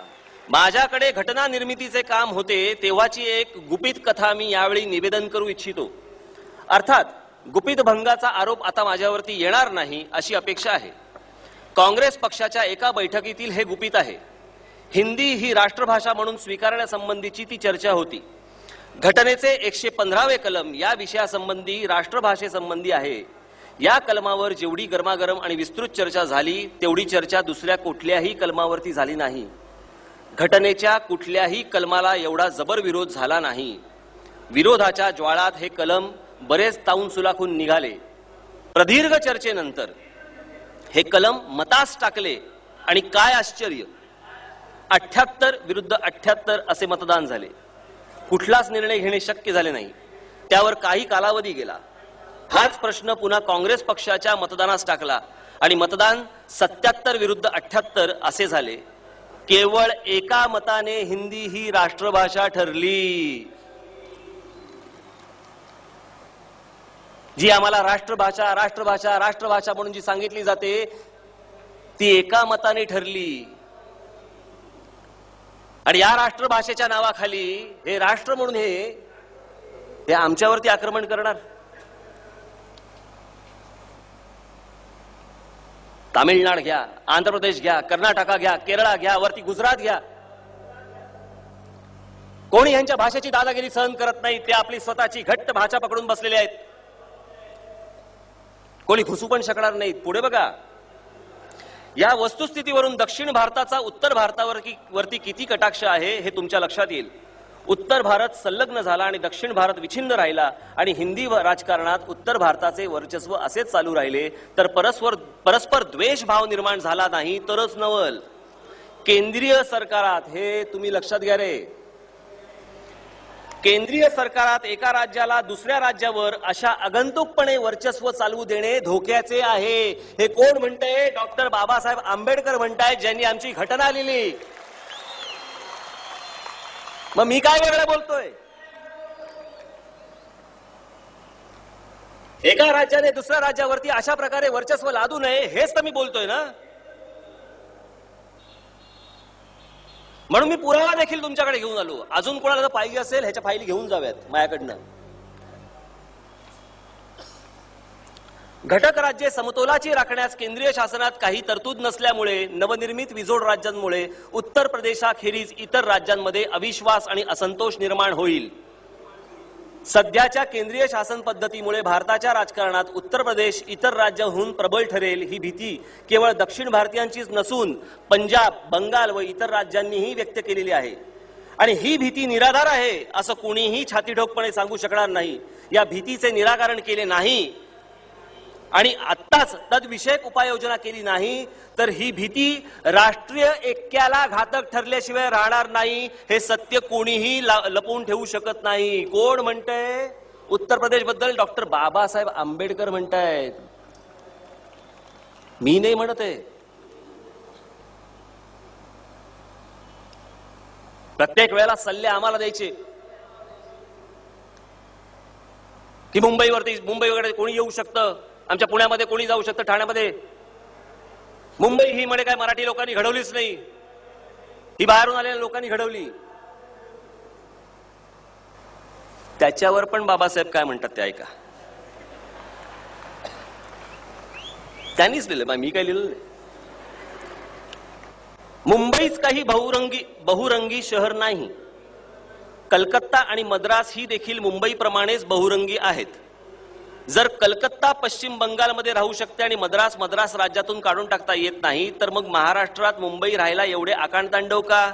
माझ्याकडे घटना निर्मितीचे काम होते तेव्हाची एक गुपित कथा मी यावेळी निवेदन करू इच्छितो. अर्थात गुपित भंगाचा आरोप आता माझ्यावरती येणार नाही अशी अपेक्षा आहे. काँग्रेस पक्षाच्या एका बैठकीतील हे गुपित आहे. हिंदी ही राष्ट्रभाषा म्हणून स्वीकारण्यासंबंधीची ती चर्चा होती. घटनेचे 115वे कलम या विषयासंबंधी राष्ट्रभाषेसंबंधी आहे. या कलमावर जेवढी गरमागरम आणि विस्तृत चर्चा झाली तेवढी चर्चा दुसऱ्या कुठल्याही कलमावरती झाली नाही. घटनेच्या कुठल्याही कलमाला एवढा जबर विरोध झाला नाही. विरोधाच्या ज्वाळात हे कलम बरेच ताऊन सुलाखून निघाले. प्रदीर्घ चर्चेनंतर हे कलम मतास टाकले आणि काय आश्चर्य, 78 विरुद्ध 78 असे मतदान झाले. कुठलाच निर्णय घेणे शक्य झाले नाही. त्यावर काही कालावधी गेला. हाच प्रश्न पुन्हा काँग्रेस पक्षाच्या मतदानास टाकला आणि मतदान 77 विरुद्ध 78 असे झाले. केवळ एका मताने हिंदी ही राष्ट्रभाषा ठरली. जी आम्हाला राष्ट्रभाषा राष्ट्रभाषा राष्ट्रभाषा म्हणून जी सांगितली जाते ती एका मताने ठरली. आणि या राष्ट्रभाषेच्या नावाखाली हे राष्ट्र म्हणून हे आमच्यावरती आक्रमण करणार. तामिळनाड घ्या, आंध्र प्रदेश घ्या, कर्नाटका घ्या, केरळा घ्या, वरती गुजरात घ्या. कोणी यांच्या भाषेची दादागिरी सहन करत नाही. ते आपली स्वतःची घट्ट भाषा पकडून बसलेले आहेत. कोणी घुसू पण शकणार नाहीत. पुढे बघा. या वस्तुस्थितीवरून दक्षिण भारताचा उत्तर भारतावरती किती कटाक्ष आहे हे तुमच्या लक्षात येईल. उत्तर भारत संलग्न झाला आणि दक्षिण भारत विछिन्न राहिला आणि हिंदी राजकारणात उत्तर भारताचे वर्चस्व असेच चालू राहिले तर परस्पर द्वेष भाव निर्माण झाला नाही तरच नवल. केंद्रीय सरकारात हे तुम्ही लक्षात घ्या रे. केंद्रीय सरकारात एका राज्याला दुसऱ्या राज्यावर अशा आगंतुकपणे वर्चस्व चालवू देणे धोक्याचे आहे. हे कोण म्हणतंय? डॉक्टर बाबासाहेब आंबेडकर म्हणतायत, ज्यांनी आमची घटना लिहिली. मग मी काय वेगळं बोलतोय? एका राज्याने दुसऱ्या राज्यावरती अशा प्रकारे वर्चस्व लादू नये हेच तर मी बोलतोय ना. म्हणून मी पुरावा देखील तुमच्याकडे घेऊन आलो. अजून कोणाला जर पाहिजे असेल ह्याच्या फाईली घेऊन जाव्यात माझ्याकडनं. घटक राज्ये समतोलाची राखण्यास केंद्रीय शासनात काही तरतूद नसल्यामुळे नवनिर्मित विजोड राज्यांमुळे उत्तर प्रदेशाखेरीज इतर राज्यांमध्ये अविश्वास आणि असंतोष निर्माण होईल. सध्याच्या केंद्रीय शासन पद्धतीमुळे भारताच्या राजकारणात उत्तर प्रदेश इतर राज्याहून प्रबळ ठरेल ही भीती केवळ दक्षिण भारतीयांचीच नसून पंजाब, बंगाल व इतर राज्यांनीही व्यक्त केलेली आहे. आणि ही भीती निराधार आहे असं कोणीही छातीठोकपणे सांगू शकणार नाही. या भीतीचे निराकरण केले नाही आणि आत्ताच तद्विषयक उपाययोजना केली नाही तर ही भीती राष्ट्रीय ऐक्याला घातक ठरल्याशिवाय राहणार नाही. हे सत्य कोणीही लपवून ठेवू शकत नाही. कोण म्हणतंय? उत्तर प्रदेश बद्दल डॉक्टर बाबासाहेब आंबेडकर म्हणतायत, मी नाही म्हणत आहे. प्रत्येक वेळेला सल्ले आम्हाला द्यायचे की मुंबई वगैरे कोणी येऊ शकतं, आमच्या पुण्यामध्ये कोणी जाऊ शकतं, ठाण्यामध्ये. मुंबई ही म्हणे काय मराठी लोकांनी घडवलीच नाही, ही बाहेरून आलेल्या लोकांनी घडवली. त्याच्यावर पण बाबासाहेब काय म्हणतात ते ऐका. त्यांनीच लिहिलं, मी काय लिहिलं नाही. मुंबईच काही बहुरंगी शहर नाही. कलकत्ता आणि मद्रास ही देखील मुंबईप्रमाणेच बहुरंगी आहेत. जर कलकत्ता पश्चिम बंगालमध्ये राहू शकते आणि मद्रास राज्यातून काढून टाकता येत नाही तर मग महाराष्ट्रात मुंबई राहायला एवढे आकांडतांडव का?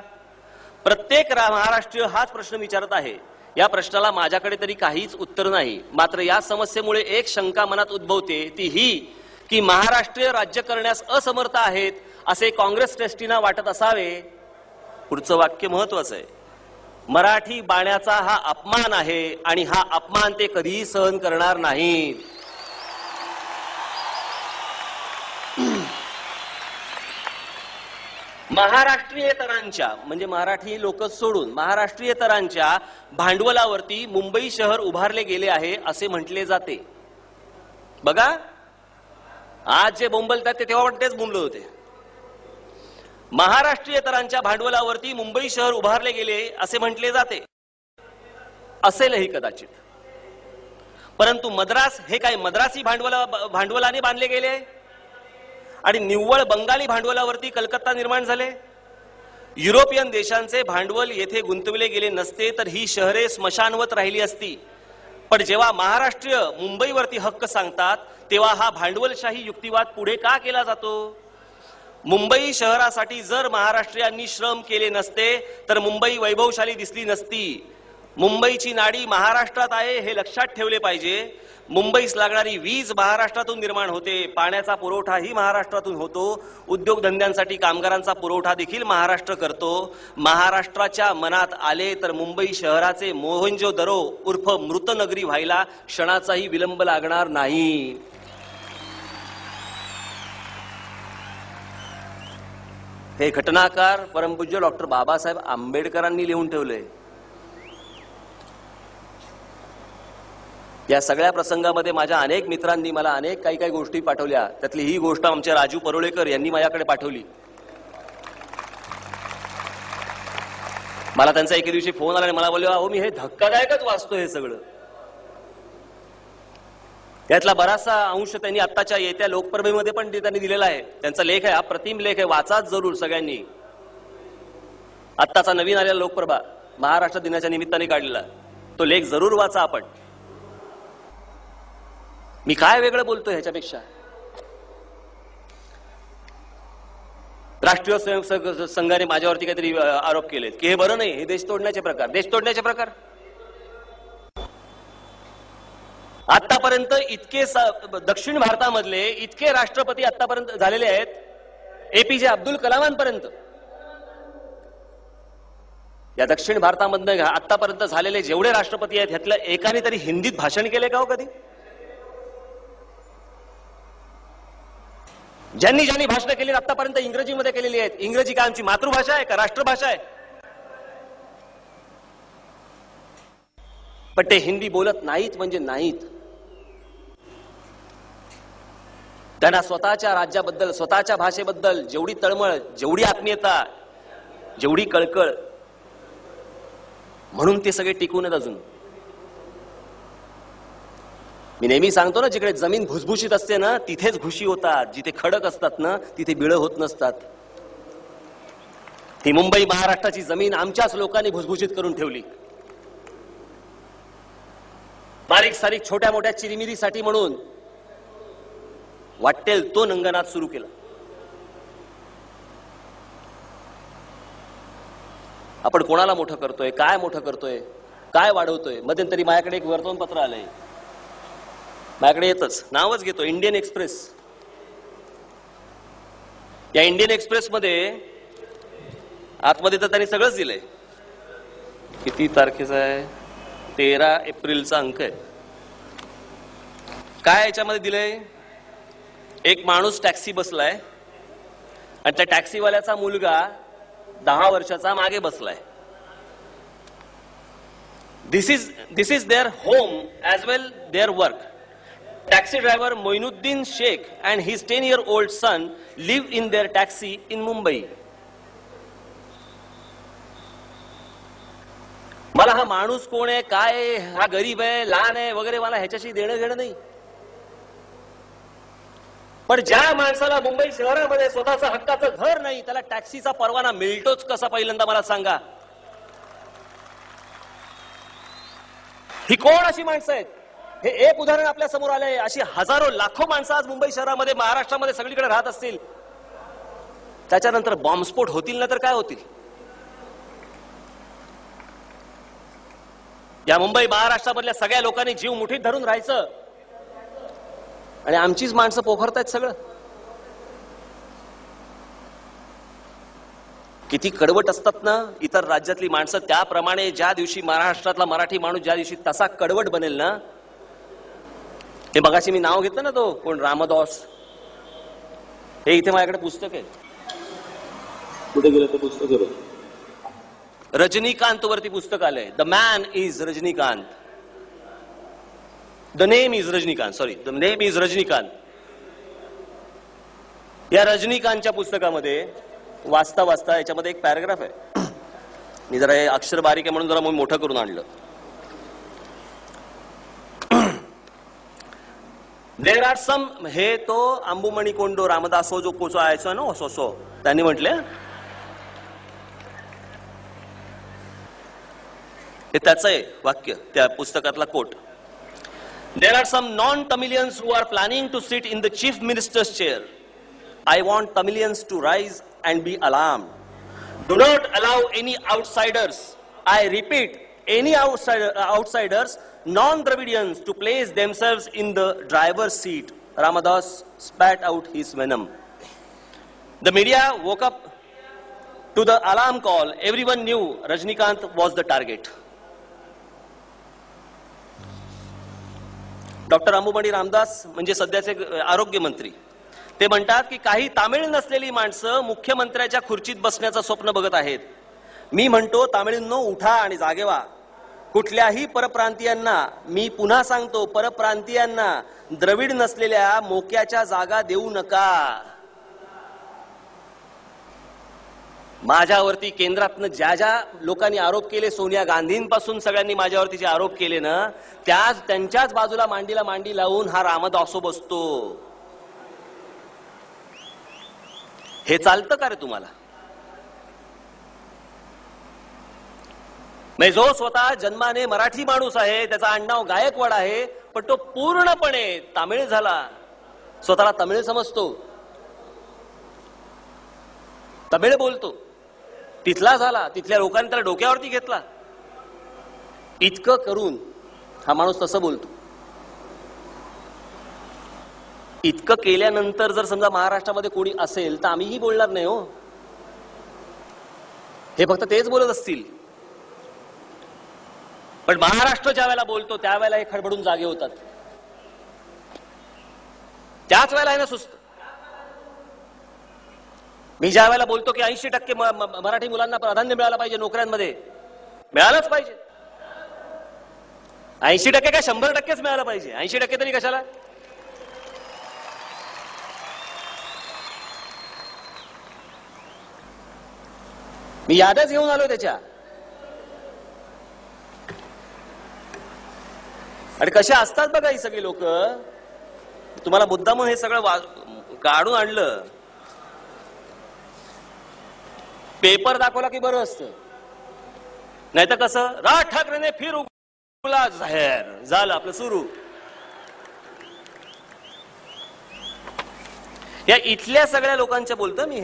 प्रत्येक महाराष्ट्रीय हाच प्रश्न विचारत आहे. या प्रश्नाला माझ्याकडे तरी काहीच उत्तर नाही. मात्र या समस्येमुळे एक शंका मनात उद्भवते, ती ही की महाराष्ट्रीय राज्य करण्यास असमर्थ आहेत असे काँग्रेस ट्रस्टींना वाटत असावे. पुढचं वाक्य महत्वाचं आहे. मराठी बाण्याचा हा अपमान आहे आणि हा अपमान ते कधीही सहन करणार नाहीत. महाराष्ट्रीयेतरांच्या म्हणजे मराठी लोक सोडून महाराष्ट्रीयेतरांच्या भांडवलावरती मुंबई शहर उभारले गेले आहे असे म्हटले जाते. बघा, आज जे बोंबलतात ते तेव्हा तेच बोंबले होते. महाराष्ट्रीयेतरांच्या भांडवलावरती मुंबई शहर उभारले गेले असे म्हटले जाते. असेलही कदाचित, परंतु मद्रास हे काय मद्रासी भांडवलाने बांधले गेले आणि निव्वळ बंगाली भांडवलावरती कलकत्ता निर्माण झाले. युरोपियन देशांचे भांडवल येथे गुंतविले गेले नसते तर ही शहरे स्मशानवत राहिली असती. पण जेव्हा महाराष्ट्रीय मुंबईवरती हक्क सांगतात तेव्हा हा भांडवलशाही युक्तिवाद पुढे का केला जातो? मुंबई शहरासाठी जर महाराष्ट्रीयांनी श्रम केले नसते तर मुंबई वैभवशाली दिसली नसती. मुंबईची नाडी महाराष्ट्रात आहे हे लक्षात ठेवले पाहिजे. मुंबईस लागणारी वीज महाराष्ट्रातून निर्माण होते, पाण्याचा पुरवठाही महाराष्ट्रातून होतो, उद्योगधंद्यांसाठी कामगारांचा पुरवठा देखील महाराष्ट्र करतो. महाराष्ट्राच्या मनात आले तर मुंबई शहराचे मोहनजोदरो उर्फ मृतनगरी व्हायला क्षणाचाही विलंब लागणार नाही. हे घटनाकार परमपूज्य डॉक्टर बाबासाहेब आंबेडकरांनी लिहून ठेवले. या सगळ्या प्रसंगामध्ये माझ्या अनेक मित्रांनी मला अनेक काही गोष्टी पाठवल्या. त्यातली ही गोष्ट आमचे राजू परुळेकर यांनी माझ्याकडे पाठवली. मला त्यांचा एके दिवशी फोन आला आणि मला बोलले, अहो मी हे धक्कादायकच वाचतोय हे सगळं. यातला बराचसा अंश त्यांनी आत्ताच्या येत्या लोकप्रभेमध्ये पण त्यांनी दिलेला आहे. त्यांचा लेख आहे, अप्रतिम लेख आहे, वाचाच जरूर सगळ्यांनी. आत्ताचा नवीन आलेला लोकप्रभा महाराष्ट्र दिनाच्या निमित्ताने काढलेला तो लेख जरूर वाचा आपण. मी काय वेगळं बोलतोय ह्याच्यापेक्षा? राष्ट्रीय स्वयंसेवक संघाने माझ्यावरती काहीतरी आरोप केलेत की हे बरं नाही, हे देश तोडण्याचे प्रकार. आतापर्यंत इतके दक्षिण भारतामधले इतके राष्ट्रपती आतापर्यंत झालेले आहेत, एपीजे अब्दुल कलामांपर्यंत. या दक्षिण भारतामधनं आतापर्यंत झालेले जेवढे राष्ट्रपती आहेत ह्यातल्या एकाने तरी हिंदीत भाषण केले का हो कधी? ज्यांनी भाषण केली आतापर्यंत इंग्रजीमध्ये केलेली आहेत. इंग्रजी काय आमची मातृभाषा आहे का, राष्ट्रभाषा आहे? पण ते हिंदी बोलत नाहीत म्हणजे नाहीत. त्यांना स्वतःच्या राज्याबद्दल, स्वतःच्या भाषेबद्दल जेवढी तळमळ, जेवढी आत्मीयता, जेवढी कळकळ, म्हणून ते सगळे टिकून आहेत अजून. मी नेहमी सांगतो ना, जिकडे जमीन भुसभुशीत असते ना तिथेच घुशी होतात, जिथे खडक असतात ना तिथे बिळं होत नसतात. ही मुंबई महाराष्ट्राची जमीन आमच्याच लोकांनी भुसभुशीत करून ठेवली. बारीक सारीक छोट्या मोठ्या चिरीमिरीसाठी म्हणून वाटेल तो नंगनाद सुरू केला. आपण कोणाला मोठं करतोय, काय मोठं करतोय, काय वाढवतोय? मध्यंतरी माझ्याकडे एक वर्तमानपत्र आलंय, माझ्याकडे येतच, नावच घेतो इंडियन एक्सप्रेस. या इंडियन एक्सप्रेस मध्ये आतमध्ये तर त्यांनी सगळंच दिलंय. किती तारखेचा आहे? 13 एप्रिलचा अंक आहे. काय याच्यामध्ये दिलंय? एक माणूस टॅक्सी बसलाय आणि त्या टॅक्सीवाल्याचा मुलगा 10 वर्षाचा मागे बसलाय. This is their home as well their work. Taxi driver Moinuddin Shaikh and his 10-year-old son live in their taxi in Mumbai. मला हा माणूस कोण आहे, काय आहे, हा गरीब आहे, लहान आहे वगैरे, मला ह्याच्याशी देणं घेणं नाही. पण ज्या माणसाला मुंबई शहरामध्ये स्वतःचं हक्काचं घर नाही त्याला टॅक्सीचा परवाना मिळतोच कसा, पहिल्यांदा मला सांगा. ही कोण अशी माणसं आहेत? हे एक उदाहरण आपल्या समोर आलंय. अशी हजारो लाखो माणसं आज मुंबई शहरामध्ये, महाराष्ट्रामध्ये सगळीकडे राहत असतील. त्याच्यानंतर बॉम्बस्फोट होतील ना तर काय होतील? या मुंबई महाराष्ट्रामधल्या सगळ्या लोकांनी जीव मुठीत धरून राहायचं आणि आमचीच माणसं पोखरतायत सगळं. किती कडवट असतात ना इतर राज्यातली माणसं. त्याप्रमाणे ज्या दिवशी महाराष्ट्रातला मराठी माणूस ज्या दिवशी तसा कडवट बनेल ना, ते मगाशी मी नाव घेतलं ना, तो कोण, रामदास, हे इथे माझ्याकडे पुस्तक आहे. कुठे गेलं ते पुस्तक आहे? रजनीकांत वरती पुस्तक आलंय. The man is Rajinikanth. The name is Rajinikanth, sorry, the name is Rajinikanth. या रजनीकांतच्या पुस्तकामध्ये वाचता वाचता याच्यामध्ये एक पॅराग्राफ आहे. मी जरा हे अक्षर बारीक आहे म्हणून जरा मोठं करून आणलं. देर आर सम, हे तो अंबुमणी कोंडो रामदासो जो कोचो आयचो ना असो त्यांनी म्हटले. हे त्याचं आहे वाक्य, त्या पुस्तकातला coat. There are some non-Tamilians who are planning to sit in the chief minister's chair. I want Tamilians to rise and be alarmed. Do not allow any outsiders, I repeat, any outsiders, non-Dravidians to place themselves in the driver's seat. Ramadas spat out his venom. The media woke up to the alarm call. Everyone knew Rajnikant was the target. Doctor Anbumani Ramadoss म्हणजे सध्याचे आरोग्य मंत्री, ते म्हणतात की काही तामिळ नसलेली माणसं मुख्यमंत्र्याच्या खुर्चीत बसण्याचं स्वप्न बघत आहेत. मी म्हणतो, तामिळींनो, उठा आणि जागे व्हा. कुठल्याही परप्रांतीयांना, मी पुन्हा सांगतो, परप्रांतीयांना द्रविड नसलेल्या मोक्याच्या जागा देऊ नका. माझ्यावरती केंद्रातनं ज्या ज्या लोकांनी आरोप केले, सोनिया गांधींपासून सगळ्यांनी माझ्यावरती जे आरोप केले ना, त्यांच्याच बाजूला मांडीला मांडी लावून हा रामदासो बसतो. हे चालतं का रे तुम्हाला? जो स्वतः जन्माने मराठी माणूस आहे, त्याचा आडनाव गायकवाड आहे, पण तो पूर्णपणे तामिळ झाला, स्वतःला तमिळ समजतो, तमिळ बोलतो, तिथला झाला, तिथल्या लोकांनी त्याला डोक्यावरती घेतला. इतकं करून हा माणूस तसं बोलतो. इतकं केल्यानंतर जर समजा महाराष्ट्रामध्ये कोणी असेल तर आम्हीही बोलणार नाही हो. हे फक्त तेच बोलत असतील. पण महाराष्ट्र ज्या वेळेला बोलतो त्यावेळेला हे खडबडून जागे होतात. त्याच वेळेला आहे ना सुस्त. मी ज्या वेळेला बोलतो की 80% मराठी मुलांना प्राधान्य मिळालं पाहिजे नोकऱ्यांमध्ये, मिळालंच पाहिजे. 80% काय 100%च मिळालं पाहिजे. 80% तरी कशाला? मी याद्याच घेऊन आलोय त्याच्या. आणि कशा असतात बघा ही सगळी लोक. तुम्हाला मुद्दामून हे सगळं काढून आणलं. पेपर दाखवला की बरं असतं. नाही तर कसं राज ठाकरेने फिर उगला जाहीर झालं आपलं सुरू. या इथल्या सगळ्या लोकांच्या बोलतो मी.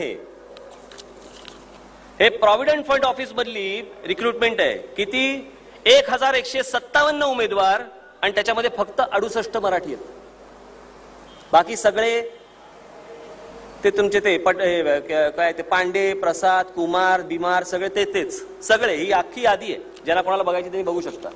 हे प्रॉव्हिडंट फंड ऑफिस मधली रिक्रुटमेंट आहे. किती? 1157 उमेदवार आणि त्याच्यामध्ये फक्त 68 मराठी आहेत. बाकी सगळे ते तुमचे ते काय ते पांडे, प्रसाद, कुमार, बिमार सगळे तेच सगळे. ही अख्खी यादी आहे. ज्यांना कोणाला बघायची त्यांनी बघू शकता.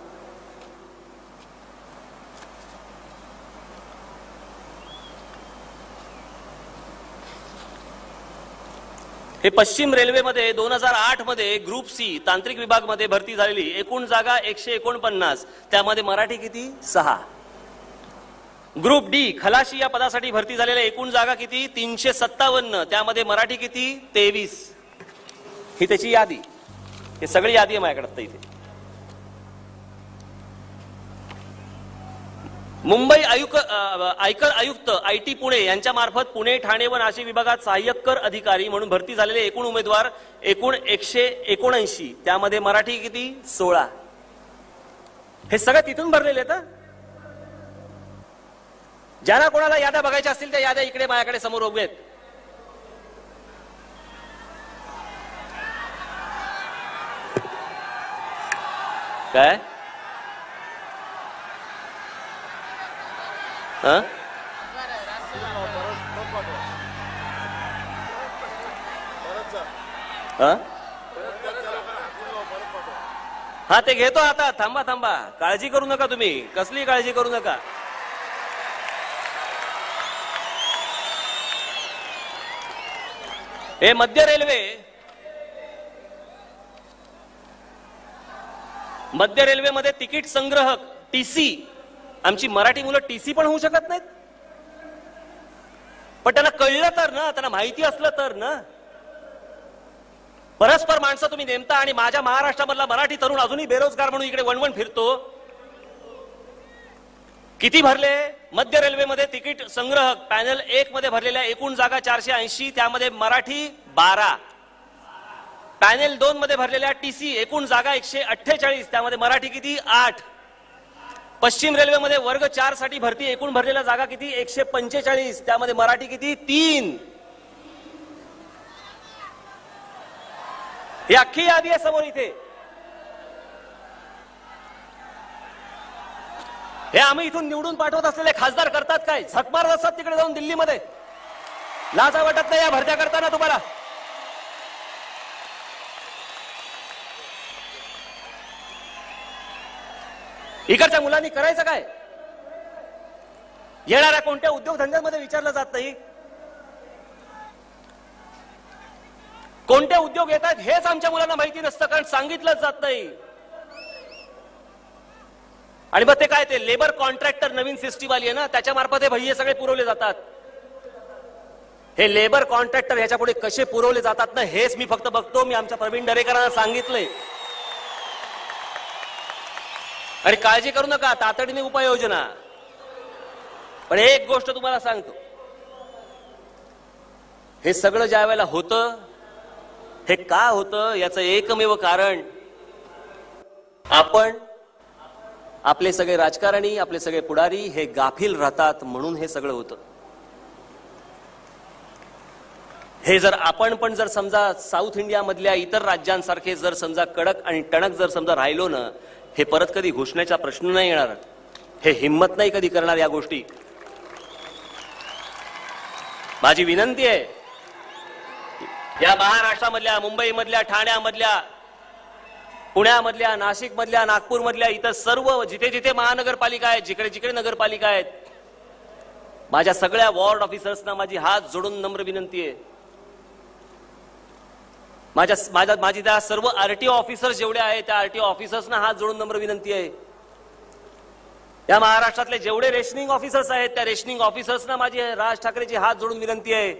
हे पश्चिम रेल्वेमध्ये 2008 मध्ये ग्रुप सी तांत्रिक विभाग मध्ये भरती झालेली एकूण जागा 149. त्यामध्ये मराठी किती? 6. ग्रुप डी खलाशी या पदासाठी भरती झालेल्या एकूण जागा किती? 357. त्यामध्ये मराठी किती? 23. ही त्याची यादी. हे सगळी यादी आहे माझ्याकडे इथे. मुंबई आयकर आयुक्त IT पुणे यांच्या मार्फत पुणे, ठाणे व नाशिक विभागात सहाय्यक कर अधिकारी म्हणून भरती झालेले एकूण उमेदवार एकूण 179. त्यामध्ये मराठी किती? 16. हे सगळं तिथून भरलेले आहेत. ज्यांना कोणाला याद्या बघायच्या असतील त्या याद्या इकडे माझ्याकडे समोर उभे आहेत. काय हा ते घेतो आता. थांबा काळजी करू नका तुम्ही. कसली काळजी करू नका. हे मध्य रेल्वेमध्ये तिकीट संग्रहक TC. आमची मराठी मुलं TC पण होऊ शकत नाहीत. पण त्यांना कळलं तर ना, त्यांना माहिती असलं तर ना. परस्पर माणसं तुम्ही नेमता आणि माझ्या महाराष्ट्रामधला मराठी तरुण अजूनही बेरोजगार म्हणून इकडे वणवण फिरतो. किती भरले? मध्य रेल्वेमध्ये तिकीट संग्रहक पॅनल 1 मध्ये भरलेल्या एकूण जागा 480. त्यामध्ये मराठी 12. पॅनल 2 मध्ये भरलेल्या TC एकूण जागा 148. त्यामध्ये मराठी किती? 8. पश्चिम रेल्वेमध्ये वर्ग 4 साठी भरती एकूण भरलेल्या जागा किती? 145. त्यामध्ये मराठी किती? 3. ही अख्खी यादी आहे समोर इथे. हे आम्ही इथून निवडून पाठवत असलेले खासदार करतात काय? झकमार असतात तिकडे जाऊन दिल्लीमध्ये. लाज वाटत नाही या भरत्या करताना तुम्हाला? इकडच्या मुलांनी करायचं काय? येणाऱ्या कोणत्या उद्योगधंद्यांमध्ये विचारलं जात नाही. कोणते उद्योग येतात हेच आमच्या मुलांना माहिती नसतं, कारण सांगितलंच जात नाही. आणि मग ते काय ते लेबर कॉन्ट्रॅक्टर नवीन सिस्टीम आली आहे ना, त्याच्या मार्फत हे भैये सगळे पुरवले जातात. हे लेबर कॉन्ट्रॅक्टर ह्याच्या पुढे कसे पुरवले जातात ना, हेच मी फक्त बघतो. मी आमच्या प्रवीण दरेकरांना सांगितलंय. आणि काळजी करू नका, तातडीने उपाययोजना. पण एक गोष्ट तुम्हाला सांगतो, हे सगळं ज्या वेळेला होतं, हे का होतं याचं एकमेव कारण आपण, आपले सगळे राजकारणी, आपले सगळे पुढारी हे गाफील राहतात म्हणून हे सगळं होतं. हे जर आपण पण जर समजा साऊथ इंडिया मधल्या इतर राज्यांसारखे जर समजा कडक आणि टणक जर समजा राहिलो ना, हे परत कधी घोषणेचा प्रश्न नाही येणार. हे हिम्मत नाही कधी करणार या गोष्टी. माझी विनंती आहे, या महाराष्ट्रामधल्या, मुंबईमधल्या, ठाण्यामधल्या, पुण्यामधल्या, नाशिकमधल्या, नागपूरमधल्या, इतर सर्व जिथे जिथे महानगरपालिका आहेत, जिकडे जिकडे नगरपालिका आहेत, माझ्या सगळ्या वॉर्ड ऑफिसर्सना माझी हात जोडून नम्र विनंती आहे. माझी त्या सर्व RTO ऑफिसर्स जेवढे आहेत त्या RTO ऑफिसर्सना हात जोडून नम्र विनंती आहे. या महाराष्ट्रातले जेवढे रेशनिंग ऑफिसर्स आहेत त्या रेशनिंग ऑफिसर्सना माझी राज ठाकरेची हात जोडून विनंती आहे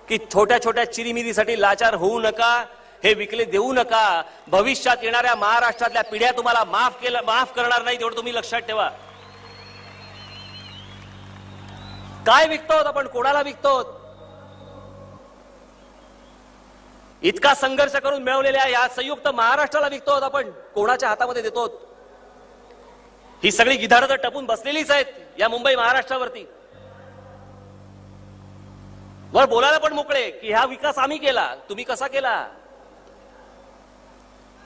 की छोट्या छोट्या चिरीमिरीसाठी लाचार होऊ नका. हे विकले देऊ नका. भविष्यात येणाऱ्या महाराष्ट्रातल्या पिढ्या तुम्हाला माफ करणार नाही, तेवढं तुम्ही लक्षात ठेवा. काय विकतो आपण, कोणाला विकतो? इतका संघर्ष करून मिळवलेल्या या संयुक्त महाराष्ट्राला विकतो आपण, कोणाच्या हातामध्ये देतो? ही सगळी गिधाडं तर टपून बसलेलीच आहेत या मुंबई महाराष्ट्रावरती. वर बोलायला पण मोकळे की हा विकास आम्ही केला. तुम्ही कसा केला?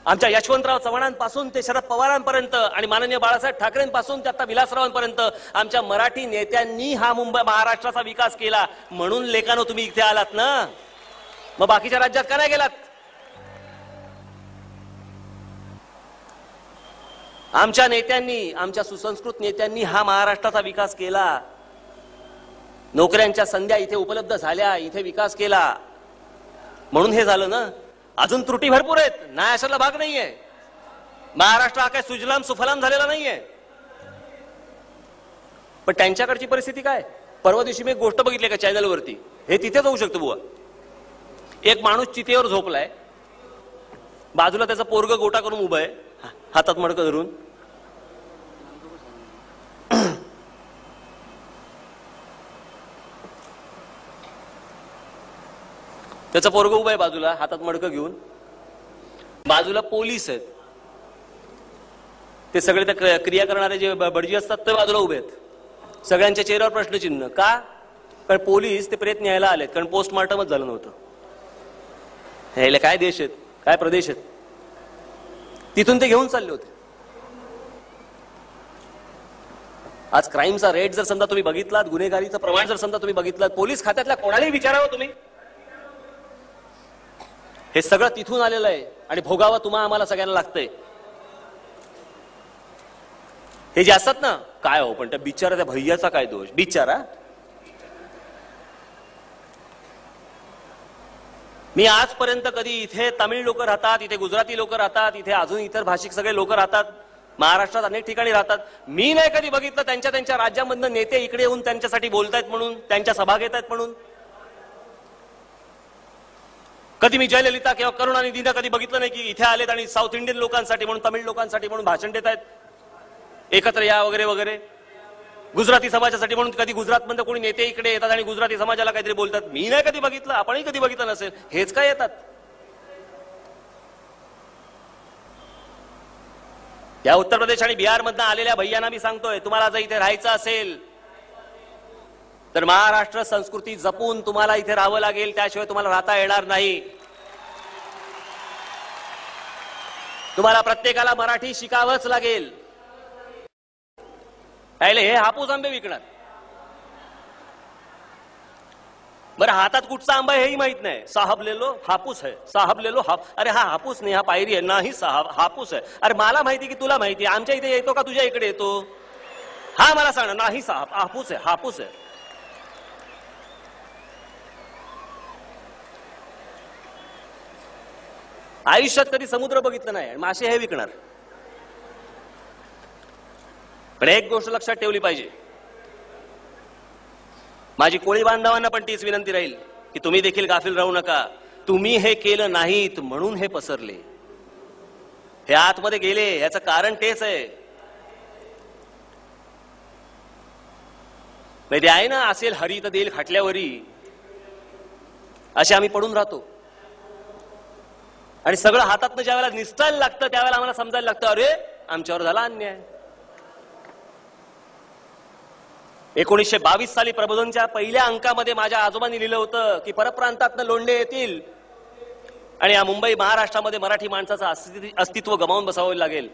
आमच्या यशवंतराव चव्हाणांपासून ते शरद पवारांपर्यंत आणि माननीय बाळासाहेब ठाकरेंपासून ते आता विलासरावांपर्यंत आमच्या मराठी नेत्यांनी हा मुंबई महाराष्ट्राचा विकास केला. म्हणून लेखानो तुम्ही इथे आलात ना. मग बाकीच्या राज्यात का नाही गेलात? आमच्या नेत्यांनी, आमच्या सुसंस्कृत नेत्यांनी हा महाराष्ट्राचा विकास केला. नोकऱ्यांच्या संध्या इथे उपलब्ध झाल्या, इथे विकास केला, म्हणून हे झालं ना. अजून त्रुटी भरपूर आहेत, नाही अशाला भाग नाहीये. महाराष्ट्र हा काय सुजलाम सुफलाम झालेला नाहीये. पण त्यांच्याकडची परिस्थिती काय? परवा दिवशी मी एक गोष्ट बघितली का चॅनलवरती, हे तिथेच होऊ शकतं बुवा. एक माणूस चितेवर झोपलाय, बाजूला त्याचा पोरग गोटा करून उभा आहे, हातात मडकं धरून. त्याचा पोरग उभा आहे बाजूला, हातात मडकं घेऊन. बाजूला पोलीस आहेत, ते सगळे त्या क्रिया करणारे जे बडजी असतात ते बाजूला उभे आहेत. सगळ्यांच्या चेहऱ्यावर प्रश्नचिन्ह. का? कारण पोलीस ते प्रेत न्यायला आलेत, कारण पोस्टमार्टमच झालं नव्हतं. ह्याला काय देश आहेत, काय प्रदेश आहेत, तिथून ते घेऊन चालले होते. आज क्राईमचा रेट जर समजा तुम्ही बघितलात, गुन्हेगारीचं प्रमाण जर समजा तुम्ही बघितलात, पोलीस खात्यातल्या कोणालाही विचारावं तुम्ही, हे सगळं तिथून आलेलं आहे आणि भोगावं तुम्हा आम्हाला सगळ्यांना लागतंय. हे जे असतात ना, काय हो पण त्या बिचारा त्या भैयाचा काय दोष? बिचारा मी आजपर्यंत कधी इथे तमिळ लोक राहतात, इथे गुजराती लोक राहतात, इथे अजून इतर भाषिक सगळे लोक राहतात, महाराष्ट्रात अनेक ठिकाणी राहतात, मी नाही कधी बघितलं त्यांच्या राज्यामधनं नेते इकडे येऊन त्यांच्यासाठी बोलतायत म्हणून, त्यांच्या सभा घेत आहेत म्हणून. कधी मी जयललिता किंवा करुणानिधींना कधी बघितलं नाही की इथे आलेत आणि साऊथ इंडियन लोकांसाठी म्हणून, तमिळ लोकांसाठी म्हणून भाषण देत आहेत, एकत्र या वगैरे वगैरे. गुजराती समाजासाठी म्हणून कधी गुजरातमधून कोणी नेते इकडे येतात आणि गुजराती समाजाला काहीतरी बोलतात, मी नाही कधी बघितलं, आपणही कधी बघितलं नसेल. हेच काय येतात? या उत्तर प्रदेश आणि बिहार मधनं आलेल्या भैयांना मी सांगतोय, तुम्हाला जर इथे राहायचं असेल तर महाराष्ट्र संस्कृती जपून तुम्हाला इथे राहावं लागेल, त्याशिवाय तुम्हाला राहता येणार नाही. तुम्हाला प्रत्येकाला मराठी शिकावंच लागेल. पहिले हे हापूस आंबे विकणार, बरं हातात कुठचा आंबा हेही माहित नाही. साहब ले लो हापूस है, साहब ले लो अरे हा हापूस नाही, हा पायरी आहे. नाही साहब, हापूस आहे. अरे मला माहिती की तुला माहिती, आमच्या इथे येतो का तुझ्या इकडे येतो? हा मला सांग. नाही साहब, हापूस आहे, हापूस आहे. आयुष्यात कधी समुद्र बघितलं नाही, मासे हे विकणार. पण एक गोष्ट लक्षात ठेवली पाहिजे, माझी कोळी बांधवांना पण तीच विनंती राहील की तुम्ही देखील गाफील राहू नका. तुम्ही हे केलं नाहीत म्हणून हे पसरले, हे आतमध्ये गेले, याचं कारण तेच आहे. म्हणजे आहे ना, असेल हरी तर देईल खाटल्यावरी, असे आम्ही पडून राहतो. आणि सगळं हातातनं ज्या वेळेला निसटायला लागतं त्यावेळेला आम्हाला समजायला लागतं, अरे आमच्यावर झाला अन्याय. 1922 साली प्रबोधनच्या पहिल्या अंकामध्ये माझ्या आजोबांनी लिहिलं होतं की परप्रांतातनं लोंढे येतील आणि या मुंबई महाराष्ट्रामध्ये मराठी माणसाचं अस्तित्व गमावून बसावं लागेल.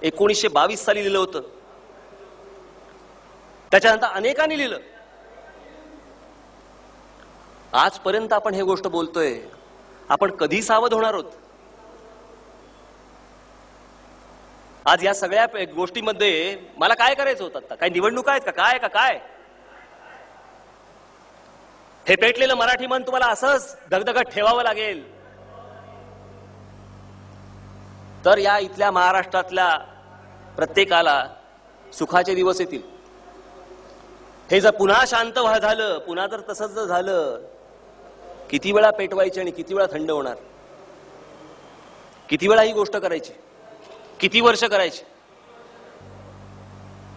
1922 साली लिहिलं होतं. त्याच्यानंतर अनेकांनी लिहिलं. आजपर्यंत आपण हे गोष्ट बोलतोय, आपण कधी सावध होणार आहोत? आज या सगळ्या गोष्टीमध्ये मला काय करायचं होतं? आता काय निवडणूक आहेत का काय? हे पेटलेलं मराठी मन तुम्हाला असंच धगधगत ठेवावं लागेल तर या इथल्या महाराष्ट्रातल्या प्रत्येकाला सुखाचे दिवस येतील. हे जर पुन्हा शांत झालं, पुन्हा जर तसंच झालं, किती वेळा पेटवायचे आणि किती वेळा थंड होणार? किती वेळा ही गोष्ट करायची, किती वर्ष करायची?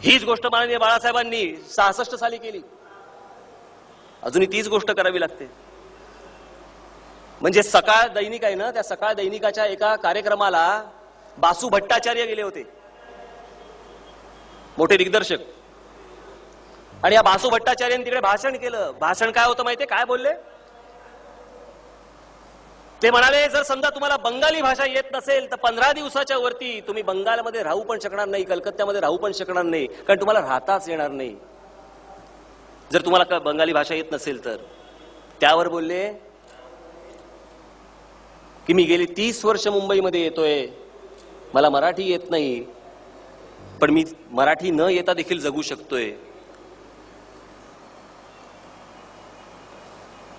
हीच गोष्ट माननीय बाळासाहेबांनी 66 साली केली, अजूनही तीच गोष्ट करावी लागते. म्हणजे सकाळ दैनिक आहे ना, त्या सकाळ दैनिकाच्या एका कार्यक्रमाला बासू भट्टाचार्य गेले होते, मोठे दिग्दर्शक. आणि या बासू भट्टाचार्यांनी तिकडे भाषण केलं. भाषण काय होतं माहितीये? काय बोलले ते? म्हणाले, जर समजा तुम्हाला बंगाली भाषा येत नसेल तर 15 दिवसाच्या वरती तुम्ही बंगालमध्ये राहू पण शकणार नाही, कलकत्त्यामध्ये राहू पण शकणार नाही, कारण तुम्हाला राहताच येणार नाही जर तुम्हाला बंगाली भाषा येत नसेल तर. त्यावर बोलले की मी गेली 30 वर्ष मुंबईमध्ये येतोय, मला मराठी येत नाही, पण मी मराठी न येता देखील जगू शकतोय.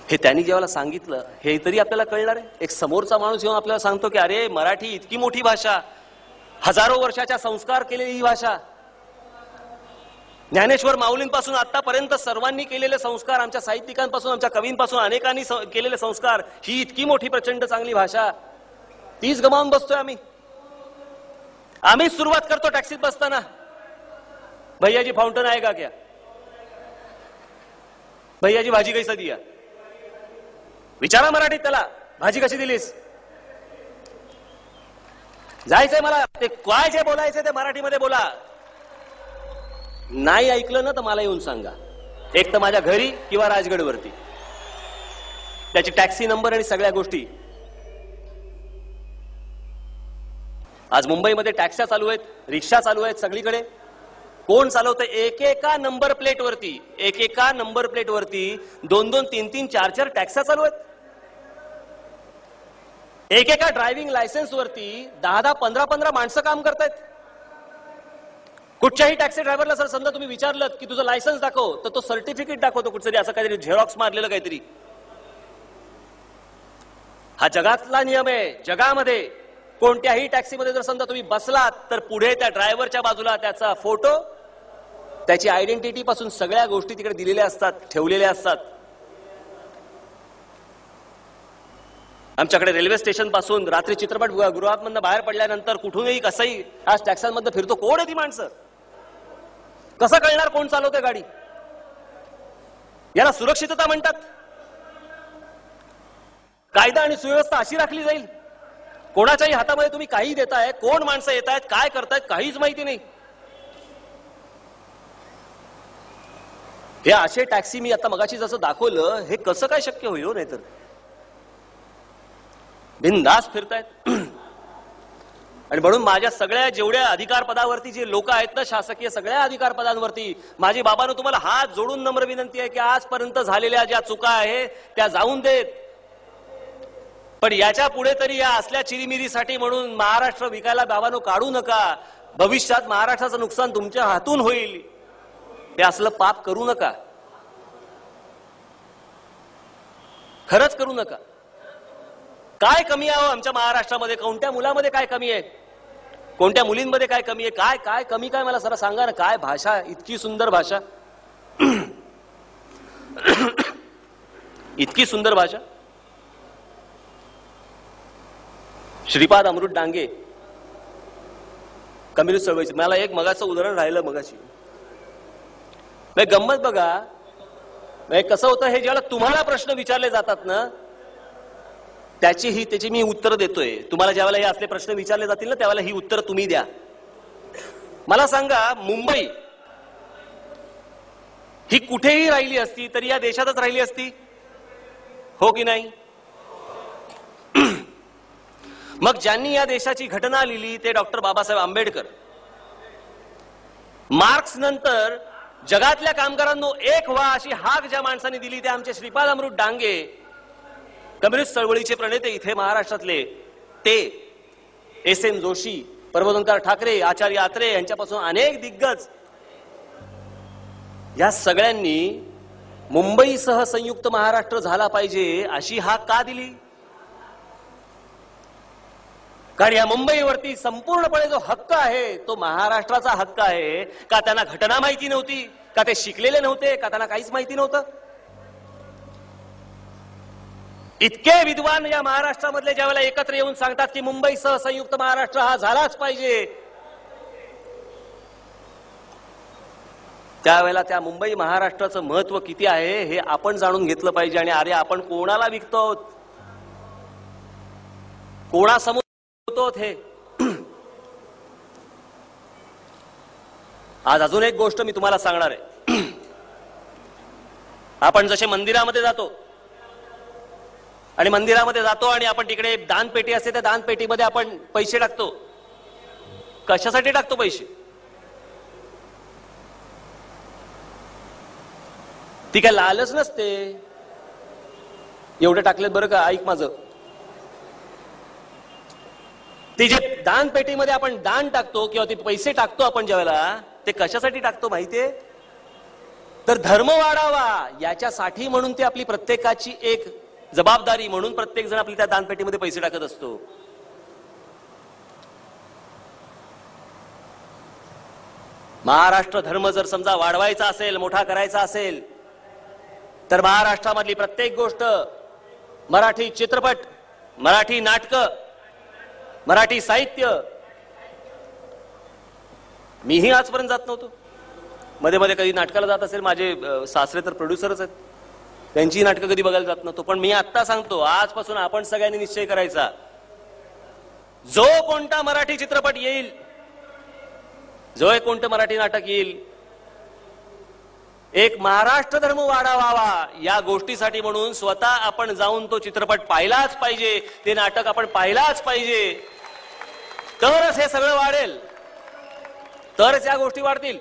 हे त्यांनी जेव्हा सांगितलं, हे तरी आपल्याला कळणार आहे. एक समोरचा माणूस जेव्हा आपल्याला सांगतो की अरे मराठी इतकी मोठी भाषा, हजारो वर्षाच्या संस्कार केलेली ही भाषा, ज्ञानेश्वर माऊलींपासून आतापर्यंत सर्वांनी केलेले संस्कार, आमच्या साहित्यिकांपासून, आमच्या कवींपासून अनेकांनी केलेले संस्कार, ही इतकी मोठी प्रचंड चांगली भाषा, तीच गमावून बसतोय आम्ही. आम्हीच सुरुवात करतो टॅक्सीत बसताना, भैया जी फाउंटन आएगा क्या, भैया जी भाजी कैसा दिया, विचारा मराठीत त्याला, भाजी कशी दिलीस. जायचंय मला, ते काय जे बोलायचंय ते मराठीमध्ये बोला. नाही ऐकलं ना तर मला येऊन सांगा, एक तर माझ्या घरी किंवा राजगडवरती, त्याची टॅक्सी नंबर आणि सगळ्या गोष्टी. आज मुंबईमध्ये टॅक्स्या चालू आहेत, रिक्षा चालू आहेत सगळीकडे. कोण चालवतं? एकेका नंबर प्लेटवरती, एकेका नंबर प्लेटवरती 2-2, 3-3, 4-4 टॅक्स्या चालू आहेत. एकेका ड्रायव्हिंग लायसन्स वरती 10-10, 15-15 माणसं काम करतायत. कुठच्याही टॅक्सी ड्रायव्हरला सर समजा तुम्ही विचारलं की तुझं लायसन्स दाखव, तर तो सर्टिफिकेट दाखवतो कुठतरी, असं काहीतरी झेरॉक्स मारलेलं काहीतरी. हा जगातला नियम आहे. जगामध्ये कोणत्याही टॅक्सीमध्ये जर समजा तुम्ही बसलात तर पुढे त्या ड्रायव्हरच्या बाजूला त्याचा फोटो, त्याची आयडेंटिटी पासून सगळ्या गोष्टी तिकडे दिलेल्या असतात, ठेवलेल्या असतात. आमच्याकडे रेल्वे स्टेशन पासून रात्री चित्रपट गृहातमधून बाहेर पडल्यानंतर कुठूनही कसंही आज टॅक्सांमध्ये फिरतो. कोण आहे ती माणसं? कसं कळणार कोण चालवते गाडी? याला सुरक्षितता म्हणतात. कायदा आणि सुव्यवस्था अशी राखली जाईल, कोणाच्याही हातामध्ये तुम्ही काही देताय, कोण माणसं येत आहेत, काय करतायत, काहीच माहिती नाही. हे असे टॅक्सी मी आता मगाशी जसं दाखवलं, हे कसं काय शक्य होईल? हो, नाहीतर बिनधास्त फिरतायत. आणि म्हणून माझ्या सगळ्या जेवढ्या अधिकार पदावरती जे लोक आहेत ना, शासकीय सगळ्या अधिकार पदांवरती, माझी बाबांनो तुम्हाला हात जोडून नम्र विनंती आहे की आजपर्यंत झालेल्या ज्या चुका आहेत त्या जाऊन देत, पण याच्या पुढे तरी या असल्या चिरीमिरीसाठी म्हणून महाराष्ट्र विकायला बाबांनो काढू नका. भविष्यात महाराष्ट्राचं नुकसान तुमच्या हातून होईल. हे असलं पाप करू नका, खरंच करू नका. काय कमी आहे आमच्या महाराष्ट्रामध्ये? कोणत्या मुलामध्ये काय कमी आहे? कोणत्या मुलींमध्ये काय कमी आहे? काय काय कमी काय मला जरा सांगा ना. काय भाषा, इतकी सुंदर भाषा, इतकी सुंदर भाषा. श्रीपाद अमृत डांगे, कम्युनिस्ट चळवळीचे. मला एक मगाचं उदाहरण राहिलं मगाशी. गंमत बघा, कसं होतं, हे ज्याला तुम्हाला प्रश्न विचारले जातात ना, त्याची मी उत्तर देतोय. तुम्हाला ज्यावेळेला हे असले प्रश्न विचारले जातील ना, त्यावेळेला ही उत्तर तुम्ही द्या. मला सांगा, मुंबई ही कुठेही राहिली असती तरी या देशातच राहिली असती, हो की नाही? मग ज्यांनी या देशाची घटना लिहिली ते डॉक्टर बाबासाहेब आंबेडकर. मार्क्स नंतर जगातल्या कामगारांनो एक व्हा अशी हाक ज्या माणसांनी दिली ते आमचे श्रीपाद अमृत डांगे, कम्युनिस्ट चळवळीचे प्रणेते इथे महाराष्ट्रातले. ते एस.एन. जोशी, प्रबोधनकार ठाकरे, आचार्य आत्रे यांच्यापासून अनेक दिग्गज, या सगळ्यांनी मुंबईसह संयुक्त महाराष्ट्र झाला पाहिजे अशी हाक का दिली? कारण या मुंबईवरती संपूर्णपणे जो हक्क आहे तो महाराष्ट्राचा हक्क आहे. का त्यांना घटना माहिती नव्हती? का ते शिकलेले नव्हते? का त्यांना काहीच माहिती नव्हतं? इतके विद्वान या महाराष्ट्रामधले ज्यावेळेला एकत्र येऊन सांगतात की मुंबईसह संयुक्त महाराष्ट्र हा झालाच पाहिजे, त्यावेळेला त्या मुंबई महाराष्ट्राचं महत्व किती आहे हे आपण जाणून घेतलं पाहिजे. आणि अरे आपण कोणाला विकतो, कोणासमोर होतो हे. आज अजून एक गोष्ट मी तुम्हाला सांगणार आहे. आपण जसे मंदिरामध्ये जातो आणि मंदिरामध्ये जातो आणि आपण तिकडे दानपेटी असते, त्या दानपेटीमध्ये आपण पैसे टाकतो. कशासाठी टाकतो पैसे? ती काय लालच नसते. एवढे टाकलेत बरं का, ऐक माझं. ती जे दानपेटीमध्ये आपण दान टाकतो किंवा ते पैसे टाकतो आपण ज्यावेळेला, ते कशासाठी टाकतो माहितीये? तर धर्म वाढावा याच्यासाठी. म्हणून ती आपली प्रत्येकाची एक जबाबदारी म्हणून प्रत्येक जण आपली त्या दानपेटीमध्ये पैसे टाकत असतो. महाराष्ट्र धर्म जर समजा वाढवायचा असेल, मोठा करायचा असेल, तर महाराष्ट्रामधली प्रत्येक गोष्ट, मराठी चित्रपट, मराठी नाटकं, मराठी साहित्य. मीही आजपर्यंत जात नव्हतो. मध्ये मध्ये कधी नाटकाला जात असेल, माझे सासरे तर प्रोड्युसरच आहेत, त्यांची नाटकं कधी बघायला जात नव्हतो. पण मी आत्ता सांगतो, आजपासून आपण सगळ्यांनी निश्चय करायचा, जो कोणता मराठी चित्रपट येईल, जो एक कोणतं मराठी नाटक येईल, एक महाराष्ट्र धर्म वाढावा या गोष्टीसाठी म्हणून स्वतः आपण जाऊन तो चित्रपट पाहिलाच पाहिजे, ते नाटक आपण पाहिलाच पाहिजे. तरच हे सगळं वाढेल, तरच या गोष्टी वाढतील.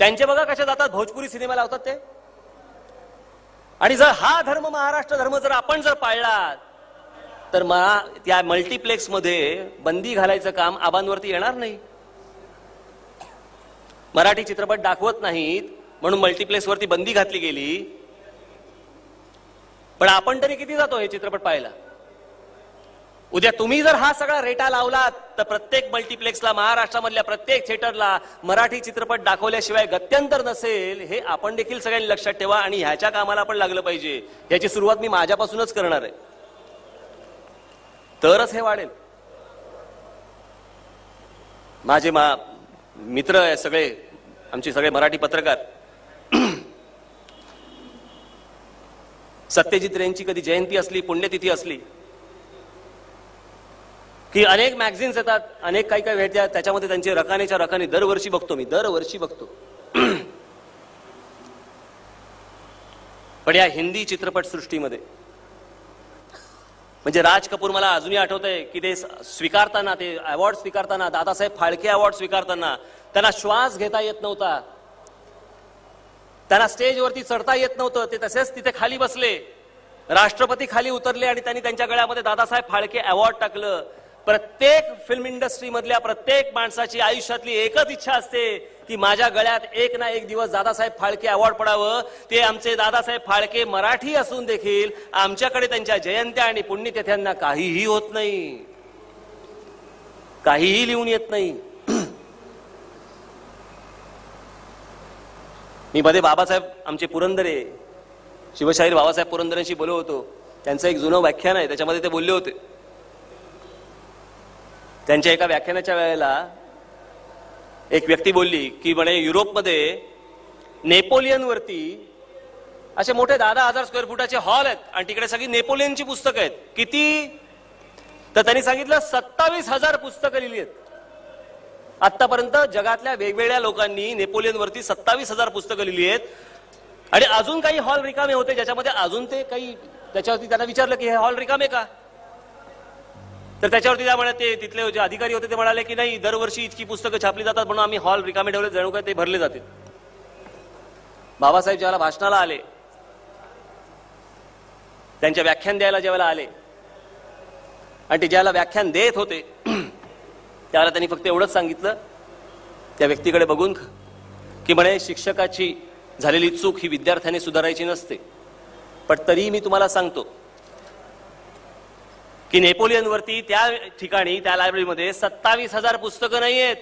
त्यांचे बघा कशा जातात, भोजपुरी सिनेमा लावतात ते. आणि जर हा धर्म, महाराष्ट्र धर्म जर आपण जर पाळला, तर त्या मल्टिप्लेक्स मध्ये बंदी घालायचं काम आबांवरती येणार नाही. मराठी चित्रपट दाखवत नाहीत म्हणून मल्टिप्लेक्स वरती बंदी घातली गेली. पण आपण तरी किती जातो हे चित्रपट पाहायला? उद्या तुम्ही जर हा सगळा रेटा लावलात, तर प्रत्येक मल्टिप्लेक्सला, महाराष्ट्रामधल्या प्रत्येक थिएटरला मराठी चित्रपट दाखवल्याशिवाय गत्यंतर नसेल, हे आपण देखील सगळ्यांनी लक्षात ठेवा. आणि ह्याच्या कामाला आपण लागलं पाहिजे. याची सुरुवात मी माझ्यापासूनच करणार आहे, तरच हे वाढेल. माझे मित्र आहे सगळे, आमचे सगळे मराठी पत्रकार. सत्यजित रेंची कधी जयंती असली, पुण्यतिथी असली की अनेक मॅगझिन्स येतात, अनेक काही काही भेटतात, त्याच्यामध्ये त्यांचे रकानेच्या रकाने दरवर्षी बघतो मी, दरवर्षी बघतो. पण या हिंदी चित्रपट सृष्टीमध्ये म्हणजे राज कपूर, मला अजूनही आठवतंय की ते स्वीकारताना, ते अवॉर्ड स्वीकारताना, दादासाहेब फाळके अवॉर्ड स्वीकारताना त्यांना श्वास घेता येत नव्हता, त्यांना स्टेजवरती चढता येत नव्हतं. ते तसेच तिथे खाली बसले. राष्ट्रपती खाली उतरले आणि त्यांनी त्यांच्या गळ्यामध्ये दादासाहेब फाळके अवॉर्ड टाकलं. प्रत्येक फिल्म इंडस्ट्री मधल्या प्रत्येक माणसाची आयुष्यातली एकच इच्छा असते की माझ्या गळ्यात एक ना एक दिवस दादासाहेब फाळके अवॉर्ड पडावं. ते आमचे दादासाहेब फाळके मराठी असून देखील आमच्याकडे त्यांच्या जयंत्या आणि पुण्यतिथ्यांना काहीही होत नाही, काहीही लिहून येत नाही. मी मध्ये बाबासाहेब आमचे पुरंदरे, शिवशाहीर बाबासाहेब पुरंदरेंशी बोललो होतो. त्यांचं एक जुनं व्याख्यान आहे, त्याच्यामध्ये ते बोलले होते. त्यांच्या एका व्याख्यानाच्या वेळेला एक व्यक्ती बोलली की म्हणे युरोपमध्ये नेपोलियन वरती असे मोठे 10,000 स्क्वेअर फुटाचे हॉल आहेत आणि तिकडे सगळी नेपोलियनची पुस्तकं आहेत. किती? तर त्यांनी सांगितलं 27,000 पुस्तकं लिहिली आहेत. आतापर्यंत जगातल्या वेगवेगळ्या लोकांनी नेपोलियन वरती 27,000 पुस्तकं लिहिली आहेत. आणि अजून काही हॉल रिकामे होते ज्याच्यामध्ये अजून ते काही, त्याच्यावरती त्यांना विचारलं की हे हॉल रिकामे का? तर त्याच्यावरती त्या म्हणाले, ते तिथले जे अधिकारी होते ते म्हणाले की नाही, दरवर्षी इतकी पुस्तकं छापली जातात म्हणून आम्ही हॉल रिकामे ठेवले, जणू काय ते भरले जातील. बाबासाहेब ज्याला भाषणाला आले, त्यांच्या व्याख्यान द्यायला ज्यावेळेला आले आणि ते ज्याला व्याख्यान देत होते त्यावेळेला त्यांनी फक्त एवढंच सांगितलं त्या व्यक्तीकडे बघून की म्हणे शिक्षकाची झालेली चूक ही विद्यार्थ्याने सुधारायची नसते, पण तरी मी तुम्हाला सांगतो की नेपोलियन वरती त्या ठिकाणी त्या लायब्ररीमध्ये 27,000 पुस्तकं नाही आहेत,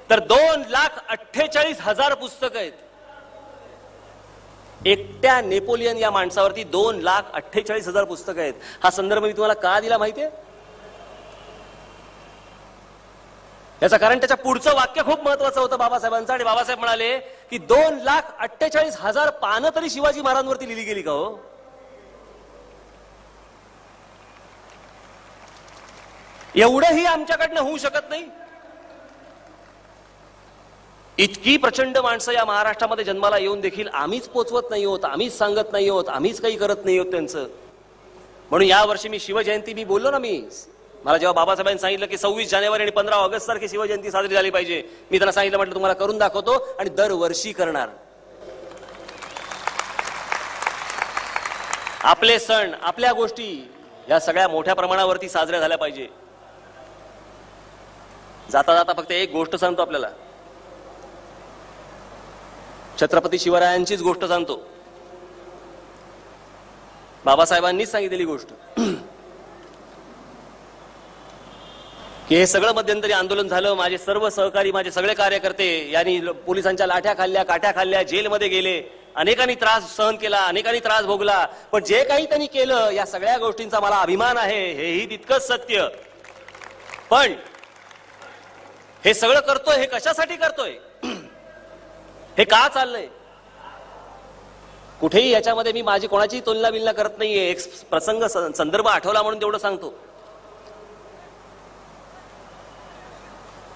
तर 2,48,000 पुस्तकं आहेत. एकट्या नेपोलियन या माणसावरती 2,48,000 पुस्तकं आहेत. हा संदर्भ मी तुम्हाला का दिला माहितीये? याचं कारण त्याच्या पुढचं वाक्य खूप महत्वाचं होतं बाबासाहेबांचं. आणि बाबासाहेब म्हणाले की 2,48,000 पानं तरी शिवाजी महाराजांवरती लिहिली गेली का हो? एवढंही आमच्याकडनं होऊ शकत नाही. इतकी प्रचंड माणसं या महाराष्ट्रामध्ये जन्माला येऊन देखील आम्हीच पोचवत नाही आहोत, आम्हीच सांगत नाही आहोत, आम्हीच काही करत नाही आहोत त्यांचं. म्हणून यावर्षी मी शिवजयंती, मी बोललो ना, मला जेव्हा बाबासाहेबांनी सांगितलं की 26 जानेवारी आणि 15 ऑगस्ट सारखी शिवजयंती साजरी झाली पाहिजे, मी त्यांना सांगितलं, म्हटलं तुम्हाला करून दाखवतो आणि दरवर्षी करणार. आपले सण, आपल्या गोष्टी या सगळ्या मोठ्या प्रमाणावरती साजऱ्या झाल्या पाहिजे. जाता जाता फक्त एक गोष्ट सांगतो आपल्याला, छत्रपती शिवरायांचीच गोष्ट सांगतो. बाबासाहेबांनीच सांगितलेली गोष्ट की हे सगळं मध्यंतरी आंदोलन झालं, माझे सर्व सहकारी, माझे सगळे कार्यकर्ते यांनी पोलिसांच्या लाठ्या खाल्ल्या, काठ्या खाल्ल्या, जेलमध्ये गेले, अनेकांनी त्रास सहन केला, अनेकांनी त्रास भोगला, पण जे काही त्यांनी केलं या सगळ्या गोष्टींचा मला अभिमान आहे, हेही तितकंच सत्य. पण हे सगळं करतोय, हे कशासाठी करतोय, हे का चाललंय? कुठेही याच्यामध्ये मी माझी कोणाची तुलना बिलना करत नाहीये. एक प्रसंग, संदर्भ आठवला म्हणून तेवढं सांगतो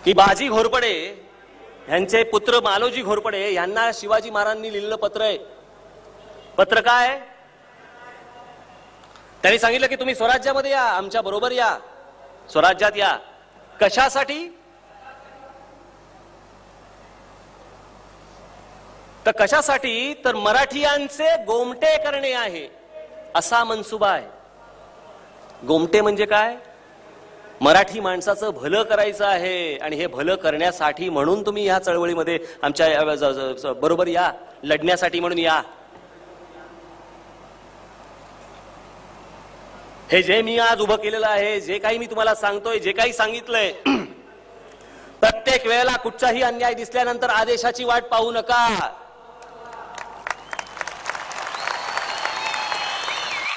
की बाजी घोरपडे यांचे पुत्र मालोजी घोरपडे यांना शिवाजी महाराजांनी लिहिलेलं पत्र आहे. पत्र काय? त्यांनी सांगितलं की तुम्ही स्वराज्यामध्ये या, आमच्या बरोबर या, स्वराज्यात या. कशासाठी? तर कशासाठी? तर मराठियांचे गोमटे करणे आहे, असा मनसुबा आहे. गोमटे म्हणजे काय? मराठी माणसाचं भलं करायचं आहे आणि हे भलं करण्यासाठी म्हणून तुम्ही या चळवळीमध्ये आमच्या बरोबर या, लढण्यासाठी म्हणून या. हे जे मी आज उभं केलेलं आहे, जे काही मी तुम्हाला सांगतोय, जे काही सांगितलंय, प्रत्येक वेळेला कुठचाही अन्याय दिसल्यानंतर आदेशाची वाट पाहू नका.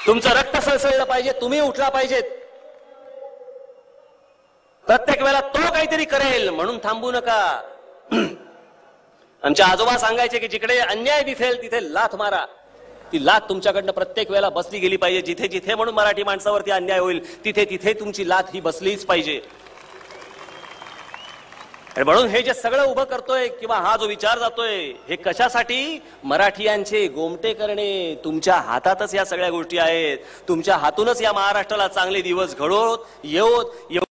तुमचं रक्त सळसळलं पाहिजे, तुम्ही उठला पाहिजेत. प्रत्येक वेळेला तो काहीतरी करेल म्हणून थांबू नका. आमचे आजोबा सांगायचे की जिकडे अन्याय दिसेल तिथे लाथ मारा. ती लाथ तुमच्याकडनं प्रत्येक वेळेला बसली गेली पाहिजे. जिथे जिथे म्हणून मराठी माणसावरती अन्याय होईल तिथे तिथे तुमची लाथ ही बसलीच पाहिजे. म्हणून हे जे सगळं उभं करतोय किंवा हा जो विचार जातोय, हे कशासाठी? मराठियांचे गोमटे करणे. तुमच्या हातातच या सगळ्या गोष्टी आहेत. तुमच्या हातूनच या महाराष्ट्राला चांगले दिवस घडवत येऊत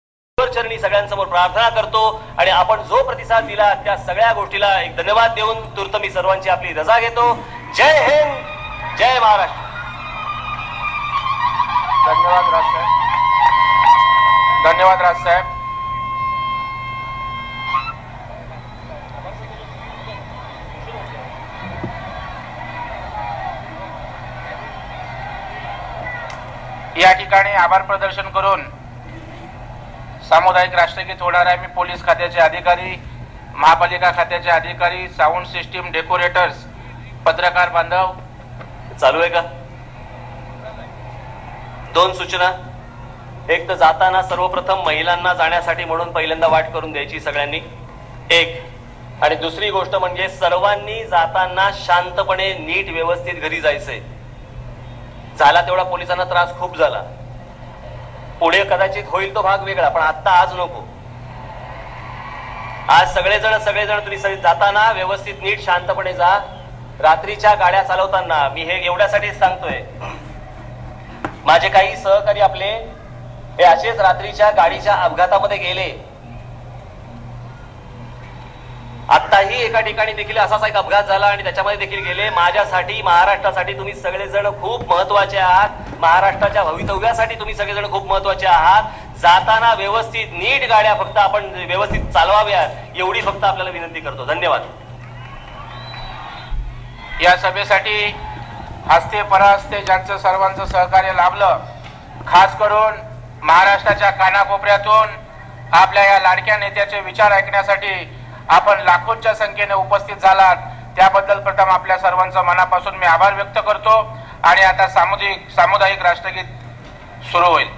चरणी सगळ्यांसमोर प्रार्थना करतो. आणि आपण जो प्रतिसाद दिला त्या सगळ्या गोष्टीला एक धन्यवाद देऊन तूर्त मी सर्वांची आपली रजा घेतो. जय हिंद, जय महाराष्ट्र. धन्यवाद राजसाहेब. धन्यवाद राजसाहेब. या ठिकाणी आभार प्रदर्शन करून सामुदायिक राष्ट्रगीत होणार आहे. मी पोलीस खात्याचे अधिकारी, महापालिका खात्याचे अधिकारी, साऊंड सिस्टीम, डेकोरेटर्स, पत्रकार बांधव. चालू आहे का? 2 सूचना. एक तर जाताना सर्वप्रथम महिलांना जाण्यासाठी म्हणून पहिल्यांदा वाट करून द्यायची सगळ्यांनी, एक. आणि दुसरी गोष्ट म्हणजे सर्वांनी जाताना शांतपणे नीट व्यवस्थित घरी जायचंय. झाला तेवढा पोलिसांना त्रास खूप झाला, पुढे कदाचित होईल तो भाग वेगळा, पण आता आज नको. आज सगळेजण तुम्ही जाताना व्यवस्थित नीट शांतपणे जा. रात्रीच्या गाड्या चालवताना मी हे एवढ्यासाठी सांगतोय, माझे काही सहकारी आपले हे असेच रात्रीच्या गाडीच्या अपघातामध्ये गेले. आताही एका ठिकाणी देखील असाच एक अपघात झाला आणि त्याच्यामध्ये देखील गेले. माझ्यासाठी, महाराष्ट्रासाठी तुम्ही सगळेजण खूप महत्वाचे आहात. महाराष्ट्राच्या भवितव्यासाठी तुम्ही सगळेजण खूप महत्वाचे आहात. जाताना व्यवस्थित नीट गाड्या फक्त आपण व्यवस्थित चालवाव्या, एवढी फक्त आपल्याला विनंती करतो. धन्यवाद. या सभेसाठी हस्ते परहस्ते ज्यांचं सर्वांचं सहकार्य लाभलं, खास करून महाराष्ट्राच्या कानाकोपऱ्यातून आपल्या या लाडक्या नेत्याचे विचार ऐकण्यासाठी आपण लाखोंच्या संख्येने उपस्थित झालात. त्याबद्दल प्रथम आपल्या सर्वांचा मनापासून मी आभार व्यक्त करतो आणि आता सामुदायिक राष्ट्रगीत सुरू होईल.